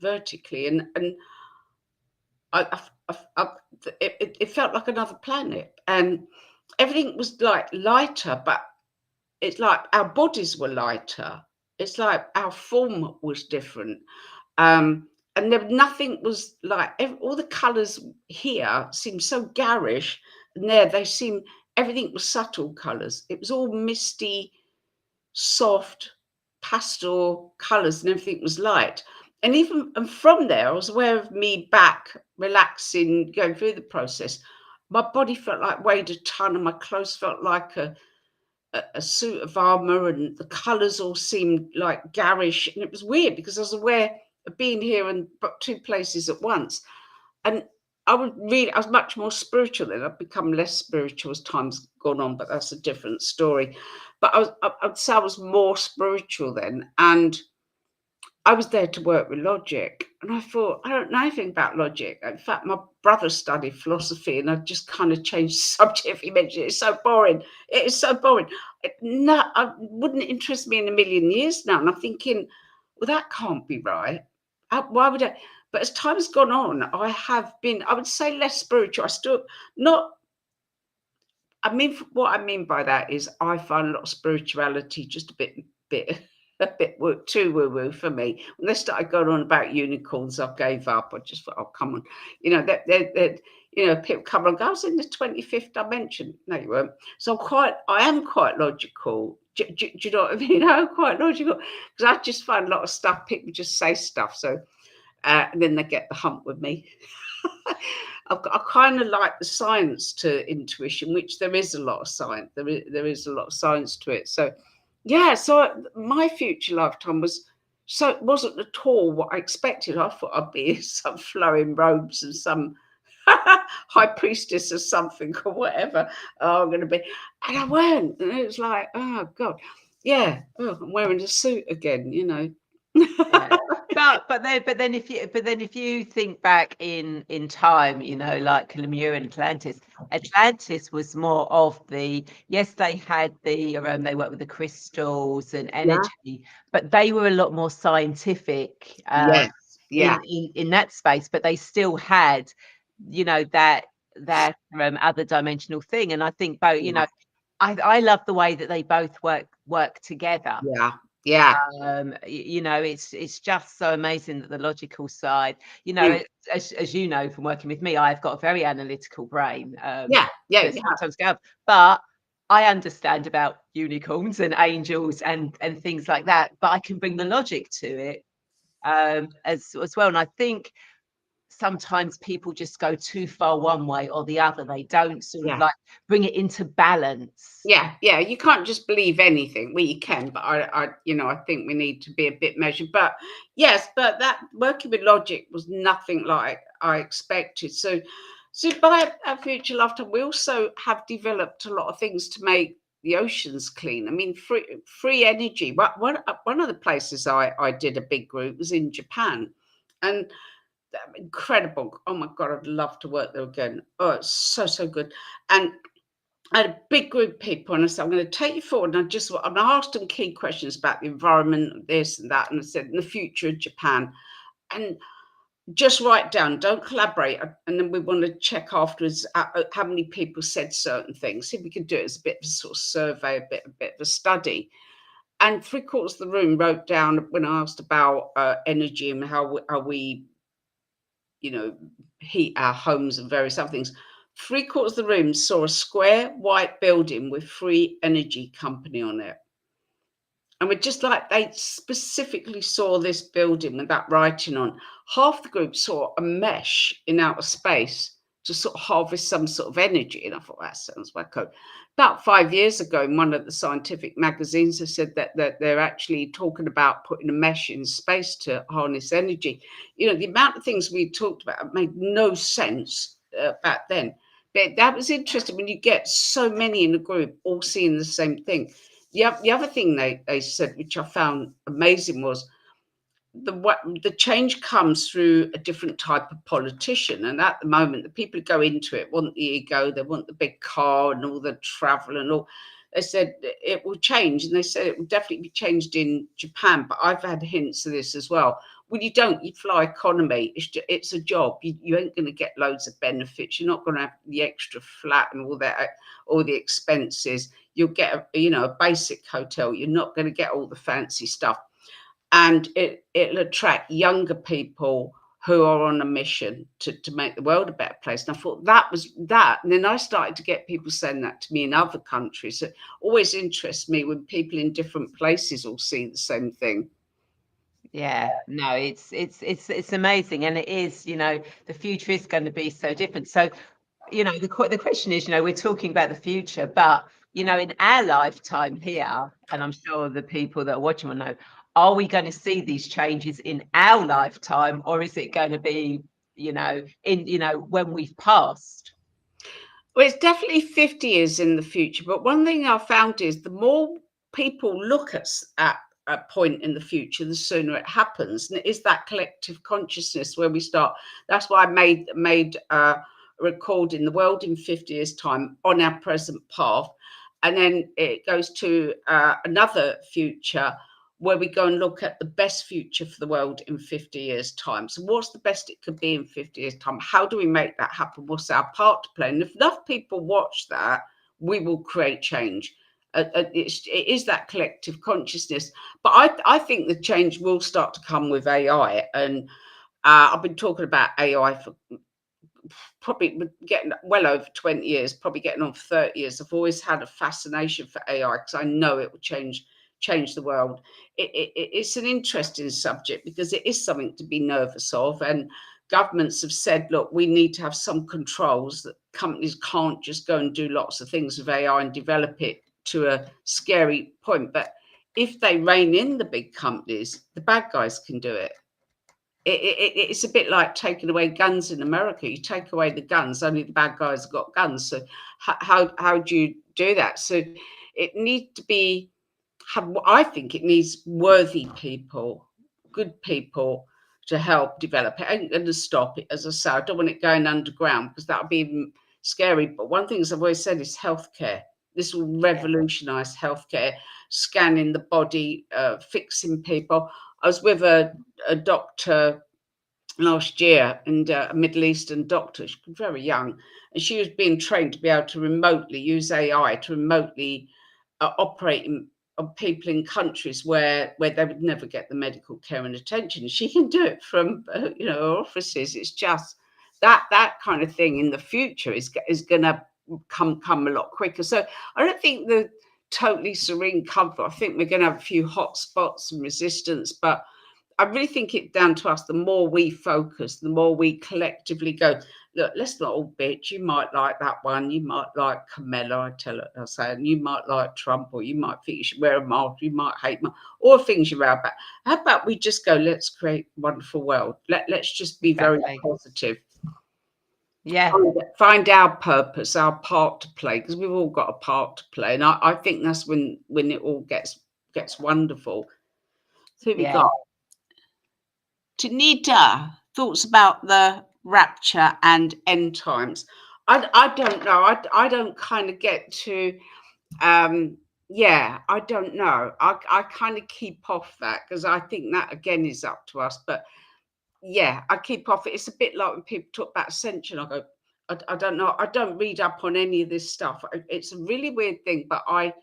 vertically, and I, it felt like another planet, and everything was like lighter, but it's like our bodies were lighter. It's like our form was different. And there nothing was like all the colours here seemed so garish, and there they seemed everything was subtle colours. It was all misty, soft, pastel colours, and everything was light. And even and from there, I was aware of me back, relaxing, going through the process. My body felt like weighed a ton, and my clothes felt like a suit of armor, and the colors all seemed like garish, and it was weird because I was aware of being here in two places at once. And I was much more spiritual then. I've become less spiritual as time's gone on, but that's a different story. But I'd say I was more spiritual then, and I was there to work with logic. And I thought, I don't know anything about logic. In fact, my brother studied philosophy, and I just kind of changed the subject if he mentioned it. It's so boring. It is so boring. No, it wouldn't interest me in a million years now. And I'm thinking, well, that can't be right. Why would I? But as time has gone on, I have been, I would say, less spiritual. I still not. What I mean by that is I find a lot of spirituality just a bit too woo woo for me. When they started going on about unicorns, I gave up. I just thought, oh come on, that people come and go. I was in the 25th dimension. No, you weren't. So I am quite logical. Do you know what I mean? I'm quite logical because I just find a lot of stuff. People just say stuff, so and then they get the hump with me. I kind of like the science to intuition, which there is a lot of science. There is a lot of science to it. So, yeah. So my future lifetime wasn't at all what I expected. I thought I'd be some flowing robes and some high priestess or something or whatever. I'm going to be, and I weren't. And it was like, oh god, yeah. Oh, I'm wearing a suit again. Yeah. But then if you think back in time, like Lemur and Atlantis was more of yes, they had they worked with the crystals and Yeah. energy, but they were a lot more scientific Yes. Yeah. in that space, but they still had, that other dimensional thing. And I think both, Yeah. I love the way that they both work together. Yeah. Yeah. It's just so amazing that the logical side, Mm. as you know from working with me, I've got a very analytical brain, Yeah. Yeah. that Yeah. sometimes go up, but I understand about unicorns and angels and things like that, but I can bring the logic to it, as well. And I think sometimes people just go too far one way or the other. They don't sort of Yeah. like bring it into balance. Yeah, yeah, you can't just believe anything. Well, you can, but I think we need to be a bit measured. But yes, but that working with logic was nothing like I expected. So by our future lifetime, we also have developed a lot of things to make the oceans clean. I mean, free energy. One of the places I did a big group was in Japan, and incredible. Oh my God, I'd love to work there again. Oh, it's so good. And I had a big group of people, and I said, I'm going to take you forward. And I asked them key questions about the environment, this and that. And I said, in the future of Japan, and just write down, don't collaborate. And then we want to check afterwards how many people said certain things. See if we could do it as a bit of a sort of survey, a bit of a study. And 3/4 of the room wrote down when I asked about energy and how we heat our homes and various other things. 3/4 of the room saw a square white building with Free Energy Company on it. And we're just like, they specifically saw this building with that writing on. Half the group saw a mesh in outer space to sort of harvest some sort of energy. And I thought, that sounds wacko. About 5 years ago, in one of the scientific magazines, they said that they're actually talking about putting a mesh in space to harness energy. The amount of things we talked about made no sense back then. But that was interesting when you get so many in a group all seeing the same thing. The other thing they said, which I found amazing, was the change comes through a different type of politician. And at the moment, the people who go into it want the ego, they want the big car and all the travel and all. They said it will change, and they said it will definitely be changed in Japan. But I've had hints of this as well. Well, you don't. You fly economy. It's a job. You ain't going to get loads of benefits. You're not going to have the extra flat and all that, all the expenses. You'll get a basic hotel. You're not going to get all the fancy stuff, and it'll attract younger people who are on a mission to make the world a better place. And I thought that was that. And then I started to get people saying that to me in other countries. It always interests me when people in different places all see the same thing. Yeah, no, it's amazing, and it is, the future is going to be so different. So, the question is, we're talking about the future, but in our lifetime here, and I'm sure the people that are watching will know, are we going to see these changes in our lifetime, or is it going to be, when we've passed? Well, it's definitely 50 years in the future. But one thing I found is the more people look at a point in the future, the sooner it happens. And it is that collective consciousness where we start. That's why I made a record in the world in 50 years' time on our present path. And then it goes to another future where we go and look at the best future for the world in 50 years' time. So what's the best it could be in 50 years' time? How do we make that happen? What's our part to play? And if enough people watch that, we will create change. It is that collective consciousness. But I think the change will start to come with AI. And I've been talking about AI for probably getting well over 20 years, probably getting on for 30 years. I've always had a fascination for AI because I know it will change the world. It's an interesting subject because it is something to be nervous of, and governments have said, look, we need to have some controls, that companies can't just go and do lots of things with AI and develop it to a scary point. But if they rein in the big companies, the bad guys can do it. It's a bit like taking away guns in America. You take away the guns, only the bad guys have got guns. So how do you do that? So it needs to be, I think it needs worthy people, good people to help develop it. I ain't going to stop it, as I say. I don't want it going underground because that would be even scary. But one thing I've always said is healthcare. This will revolutionise healthcare, scanning the body, fixing people. I was with a doctor last year, and a Middle Eastern doctor. She was very young, and she was being trained to be able to remotely use AI to remotely operate on people in countries where they would never get the medical care and attention. She can do it from her offices. It's just that kind of thing in the future is going to come a lot quicker. So I don't think the totally serene comfort. I think we're going to have a few hot spots and resistance, but I really think it's down to us. The more we focus, the more we collectively go, look, let's not all bitch. You might like that one. You might like Camilla, I say, and you might like Trump, or you might think you should wear a mask. You might hate all things you're about. How about we just go, let's create a wonderful world. Let's just be very positive. Yeah. Find our purpose, our part to play, because we've all got a part to play. And I think that's when it all gets wonderful. So we got Tanita, thoughts about the rapture and end times. I don't know. I don't kind of get to, I don't know. I kind of keep off that because I think that again is up to us. But yeah, I keep off it. It's a bit like when people talk about ascension. I go, I don't know. I don't read up on any of this stuff. It's a really weird thing, but I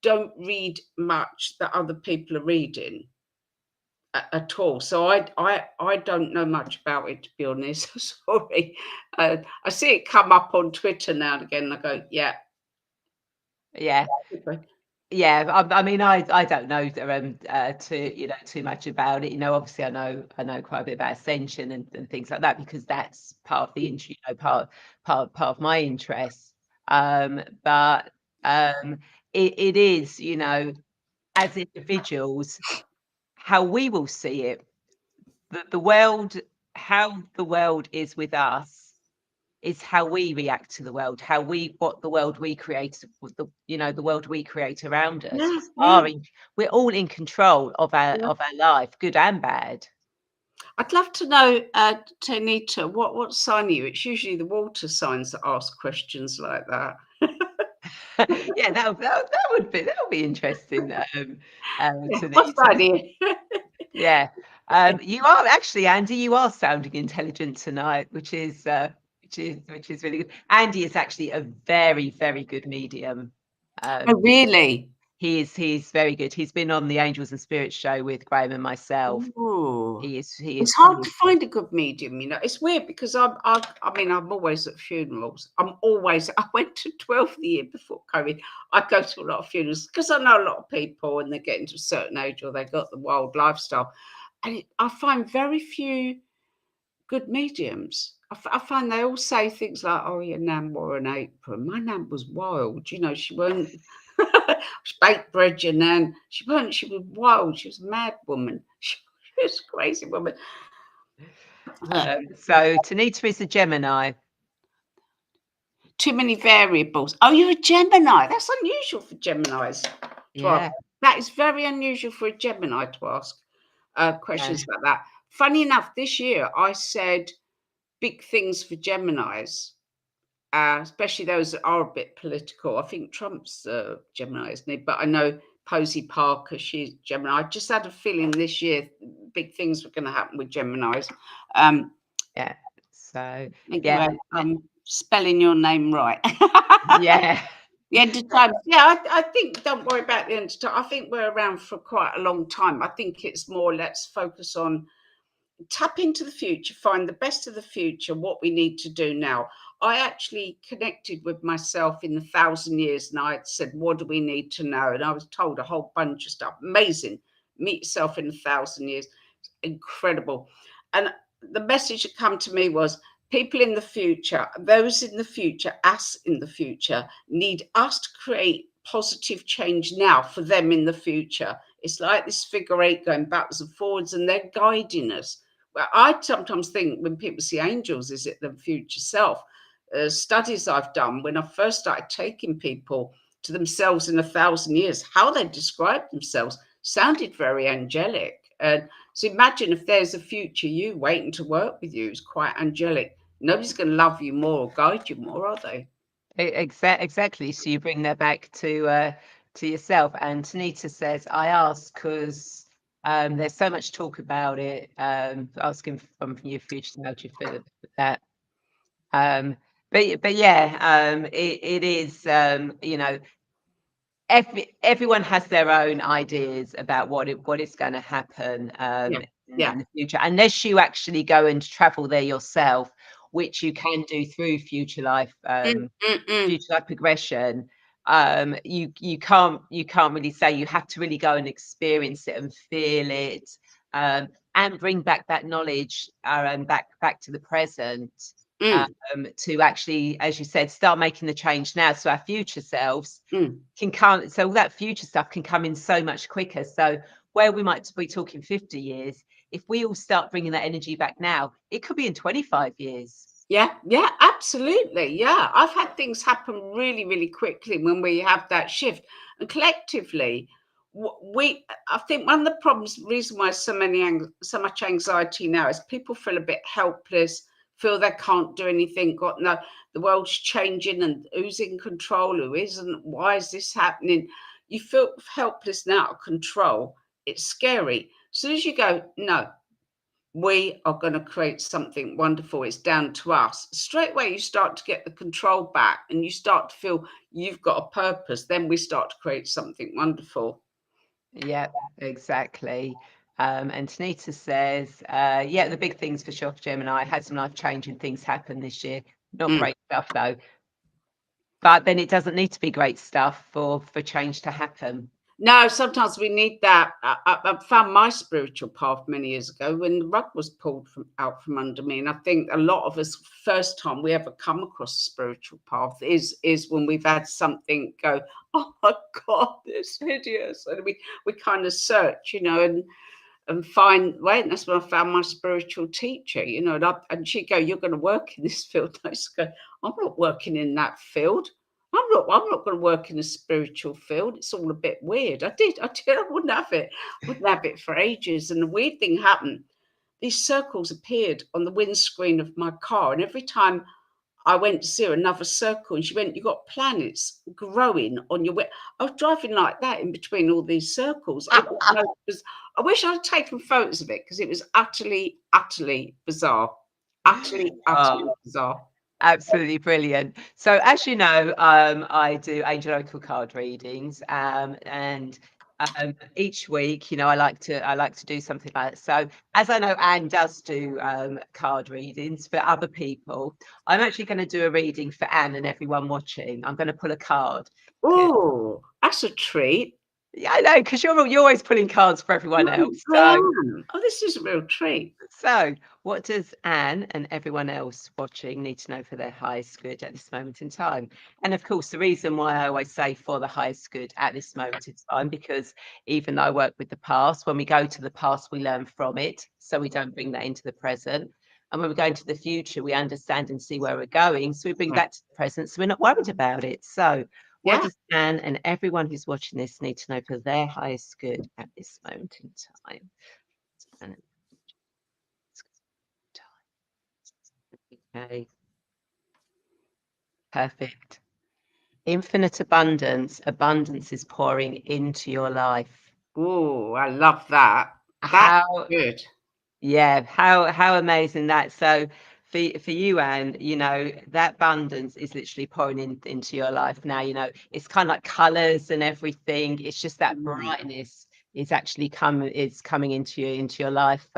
don't read much that other people are reading at all. So I don't know much about it, to be honest. Sorry. I see it come up on Twitter now and again. And I go, yeah. I mean, I don't know too much about it. Obviously, I know quite a bit about ascension and things like that because that's part of the part of my interest. But it is, as individuals, how we will see it, the world, how the world is with us is how we react to the world, what the world we create, the world we create around us. We're all in control of our life, good and bad. I'd love to know, Tanita, what sign are you? It's usually the water signs that ask questions like that. Yeah, that would be interesting. What's that? Yeah. You are actually, Andy. You are sounding intelligent tonight, which is really good. Andy is actually a very, very good medium. Oh, Um, really? he's very good. He's been on the Angels and Spirits show with Graham and myself. Ooh. He is he It's is hard he to is find a good medium, you know. It's weird because I mean, I'm always at funerals. I went to 12 the year before COVID. I go to a lot of funerals because I know a lot of people and they're getting to a certain age or they got the wild lifestyle. And I find very few good mediums. I find they all say things like, "Oh, your nan wore an apron." My nan was wild, you know. She weren't. She baked bread, your nan. She weren't. She was wild. She was a mad woman. She was a crazy woman. So Tanita is a Gemini. Too many variables. Oh, you're a Gemini. That's unusual for Geminis to ask. Yeah, That is very unusual for a Gemini to ask yeah, questions about that. Funny enough, this year I said big things for Geminis, especially those that are a bit political. I think Trump's Gemini, isn't he? But I know Posey Parker, she's Gemini. I just had a feeling this year big things were going to happen with Geminis. Um, yeah. So Thank you, yeah, Ed. I'm spelling your name right. yeah. The end of time. Yeah, I think don't worry about the end of time. I think we're around for quite a long time. I think it's more let's focus on tap into the future, find the best of the future, what we need to do now. I actually connected with myself in the 1,000 years and I said, what do we need to know? And I was told a whole bunch of stuff. Amazing. Meet yourself in 1,000 years. Incredible. And the message that come to me was people in the future, those in the future, us in the future, need us to create positive change now for them in the future. It's like this figure eight going backwards and forwards, and they're guiding us. Well, I sometimes think when people see angels, is it the future self? Studies I've done when I first started taking people to themselves in 1,000 years, how they describe themselves sounded very angelic. And so imagine if there's a future you waiting to work with you is quite angelic. Nobody's going to love you more or guide you more, are they? Exactly. So you bring that back to yourself. And Tanita says, I ask because there's so much talk about it. Asking from your future how do you feel about that? Um, but yeah, it is you know, everyone has their own ideas about what is going to happen Yeah, in yeah. the future, unless you actually go and travel there yourself, which you can do through Mm, mm, mm, future life progression. You can't really say. You have to really go and experience it and feel it, and bring back that knowledge and back to the present. mm, To actually, as you said, start making the change now, so our future selves mm. can come, so all that future stuff can come in so much quicker. So where we might be talking 50 years, if we all start bringing that energy back now, it could be in 25 years. Yeah, yeah, absolutely. Yeah, I've had things happen really, really quickly when we have that shift. And collectively, I think one of the problems, reason why so much anxiety now is people feel a bit helpless, feel they can't do anything, got no, the world's changing and who's in control, who isn't, why is this happening? You feel helpless and out of control. It's scary. As soon as you go, no, we are going to create something wonderful. It's down to us. Straight away, you start to get the control back and you start to feel you've got a purpose. Then we start to create something wonderful. Yeah, exactly. And Tanita says, yeah, the big things for sure for Gemini. Had some life changing things happen this year. Not Mm. great stuff though. But then it doesn't need to be great stuff for change to happen. No, sometimes we need that. I found my spiritual path many years ago when the rug was pulled out from under me, and I think a lot of us, first time we ever come across a spiritual path is when we've had something go, oh my God, this hideous, and we kind of search, you know, and find way. And that's when I found my spiritual teacher, you know, and she'd go, "You're going to work in this field." I used to go, "I'm not working in that field. I'm not going to work in a spiritual field. It's all a bit weird." I wouldn't have it. Wouldn't have it for ages. And the weird thing happened. These circles appeared on the windscreen of my car, and every time I went to see her another circle, and she went, "You got planets growing on your way." I was driving like that in between all these circles. It was, I wish I'd taken photos of it because it was utterly, utterly bizarre. Utterly, utterly Oh, bizarre. absolutely brilliant. So, as you know, I do angel oracle card readings, and each week, I like to do something like that. So, as I know, Anne does do card readings for other people. I'm actually going to do a reading for Anne and everyone watching. I'm going to pull a card. Oh, that's a treat. Yeah, I know, because you're always pulling cards for everyone else. I So. am. Oh, this is a real treat. So, what does Anne and everyone else watching need to know for their highest good at this moment in time? And of course, the reason why I always say for the highest good at this moment in time, because even though I work with the past, when we go to the past, we learn from it. So we don't bring that into the present. And when we go into the future, we understand and see where we're going. So we bring Yeah. that to the present. So we're not worried about it. So, what Yeah. does Anne and everyone who's watching this need to know for their highest good at this moment in time? And okay, perfect. Infinite abundance. Abundance is pouring into your life. Oh, I love that. That's How, good. yeah, how amazing that. So for you, Anne, that abundance is literally pouring into your life now. It's kind of like colors and everything. It's just that Mm. brightness is coming into your life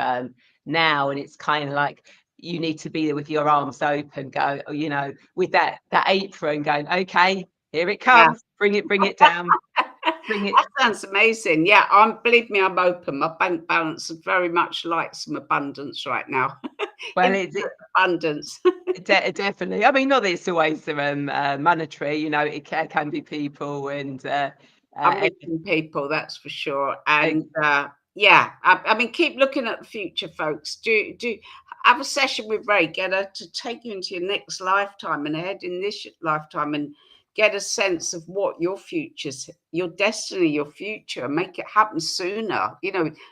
now, and it's kind of like you need to be there with your arms open, with that apron going, okay, here it Yeah. comes, bring it down, bring it. That sounds amazing. Yeah, believe me, I'm open. My bank balance is very much like some abundance right now. Well, Infinite abundance. definitely. I mean, not that it's always monetary. It can be people and I'm uh, meeting people, that's for sure. uh, And yeah, I mean, keep looking at the future, folks. Do have a session with Ray. Get her to take you into your next lifetime and ahead in this lifetime, and get a sense of what your future's, your destiny, your future, and make it happen sooner.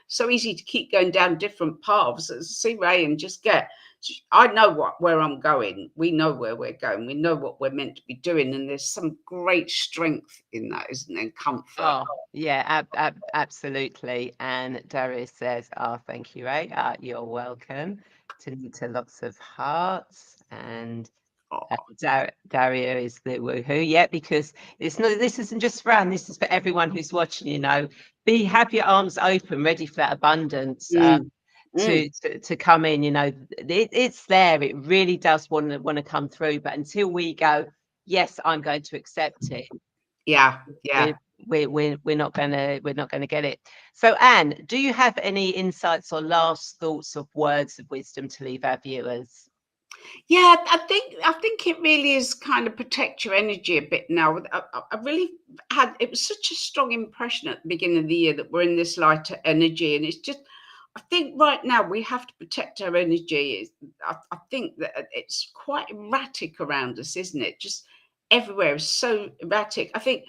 So easy to keep going down different paths. See Ray and just get. I know where I'm going. We know where we're going. We know what we're meant to be doing, and there's some great strength in that, isn't there? And comfort. oh, yeah, absolutely. And Darius says, "Oh, thank you, Ray. You're welcome." To lots of hearts and. Oh, Dario is the woohoo, yeah, because this isn't just for Anne, this is for everyone who's watching. Have your arms open, ready for that abundance mm, mm, to come in. It's there. It really does want to come through, but until we go, yes, I'm going to accept it. yeah, yeah. We're we're not gonna get it. So, Anne, do you have any insights or last thoughts of words of wisdom to leave our viewers? Yeah, I think it really is kind of protect your energy a bit now. I really had it was such a strong impression at the beginning of the year that we're in this lighter energy, and it's just I think right now we have to protect our energy. I think that it's quite erratic around us, isn't it? Just everywhere is so erratic. I think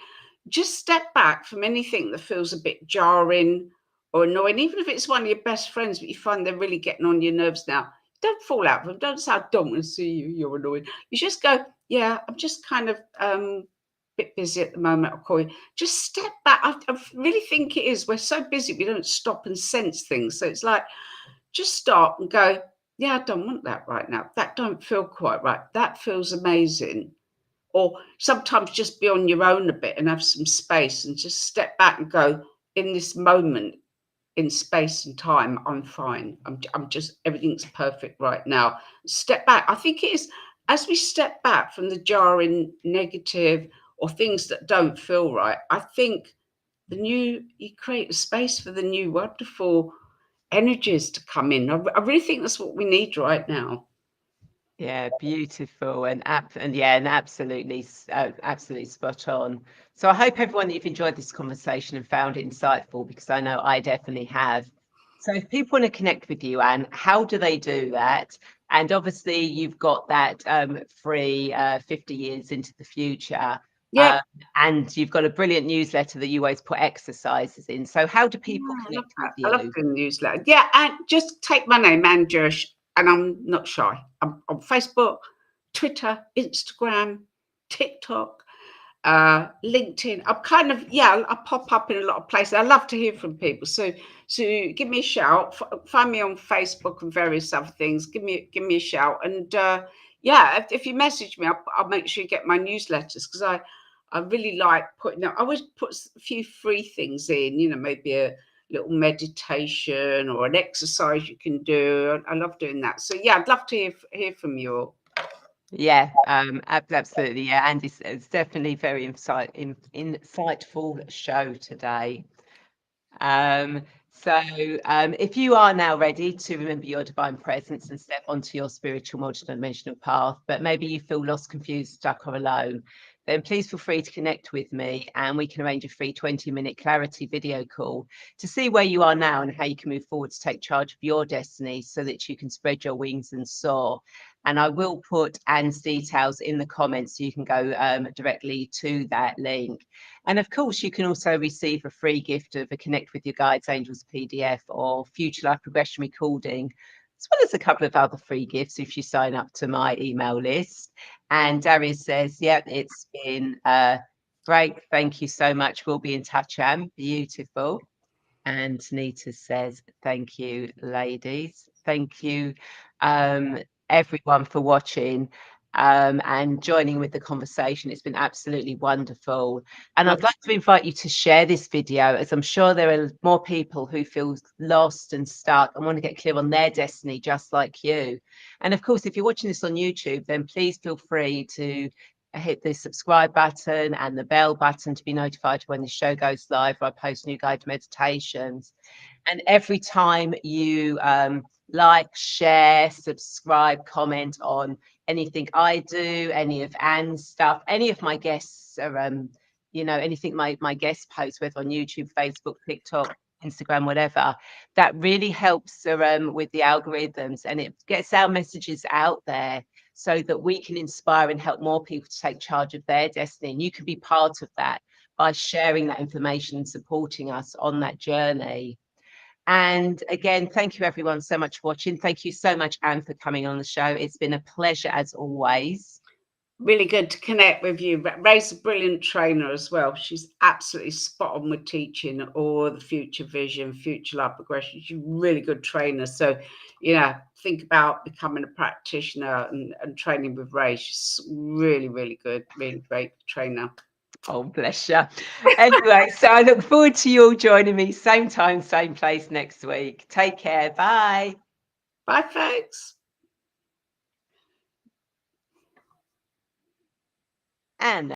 just step back from anything that feels a bit jarring or annoying, even if it's one of your best friends, but you find they're really getting on your nerves now. Don't fall out with them. Don't say, I don't want to see you. You're annoying. You just go, yeah, I'm just kind of bit busy at the moment. I'll call you. Just step back. I really think it is. We're so busy, we don't stop and sense things. So it's like, just stop and go, yeah, I don't want that right now. That don't feel quite right. That feels amazing. Or sometimes just be on your own a bit and have some space and just step back and go, in this moment, in space and time, I'm fine. I'm just, everything's perfect right now. Step back. I think it is as we step back from the jarring negative or things that don't feel right, I think you create a space for the new wonderful energies to come in. I really think that's what we need right now. Yeah, beautiful and absolutely spot on. So I hope everyone that you've enjoyed this conversation and found it insightful, because I know I definitely have. So if people want to connect with you, Anne, how do they do that? And obviously you've got that free 50 years into the future. Yeah, Um, and you've got a brilliant newsletter that you always put exercises in. So how do yeah, people I love connect with that. I love you? the newsletter. Yeah, and just take my name, Anne Jirsch, and I'm not shy. I'm on Facebook, Twitter, Instagram, TikTok, LinkedIn. I'm kind of, I pop up in a lot of places. I love to hear from people. So give me a shout. Find me on Facebook and various other things. Give me a shout. And if you message me, I'll make sure you get my newsletters, because I really like putting up. I always put a few free things in. Maybe a little meditation or an exercise you can do. I love doing that. So I'd love to hear from you all. Yeah, absolutely. Yeah, and it's definitely very insightful show today. If you are now ready to remember your divine presence and step onto your spiritual multidimensional path, but maybe you feel lost, confused, stuck, or alone, then please feel free to connect with me, and we can arrange a free 20-minute clarity video call to see where you are now and how you can move forward to take charge of your destiny so that you can spread your wings and soar. And I will put Anne's details in the comments so you can go directly to that link. And of course, you can also receive a free gift of a Connect with Your Guides Angels PDF or Future Life Progression Recording, as well as a couple of other free gifts if you sign up to my email list. And Darius says, yeah, it's been great. Thank you so much. We'll be in touch, Anne. Beautiful. And Nita says, thank you, ladies. Thank you, everyone, for watching and joining with the conversation. It's been absolutely wonderful. And I'd like to invite you to share this video, as I'm sure there are more people who feel lost and stuck and want to get clear on their destiny, just like you. And of course, if you're watching this on YouTube, then please feel free to hit the subscribe button and the bell button to be notified when the show goes live, or I post new guided meditations. And every time you like, share, subscribe, comment on anything I do, any of Anne's stuff, any of my guests, or anything my guests post, whether on YouTube, Facebook, TikTok, Instagram, whatever, that really helps with the algorithms, and it gets our messages out there so that we can inspire and help more people to take charge of their destiny. And you can be part of that by sharing that information and supporting us on that journey. And again, thank you everyone so much for watching. Thank you so much, Anne, for coming on the show. It's been a pleasure as always. Really good to connect with you. Ray's a brilliant trainer as well. She's absolutely spot on with teaching all the future vision, future life progression. She's a really good trainer. So, think about becoming a practitioner and training with Ray. She's really, really good, really great trainer. Oh, bless you. Anyway, so I look forward to you all joining me, same time, same place next week. Take care. Bye. Bye, folks. And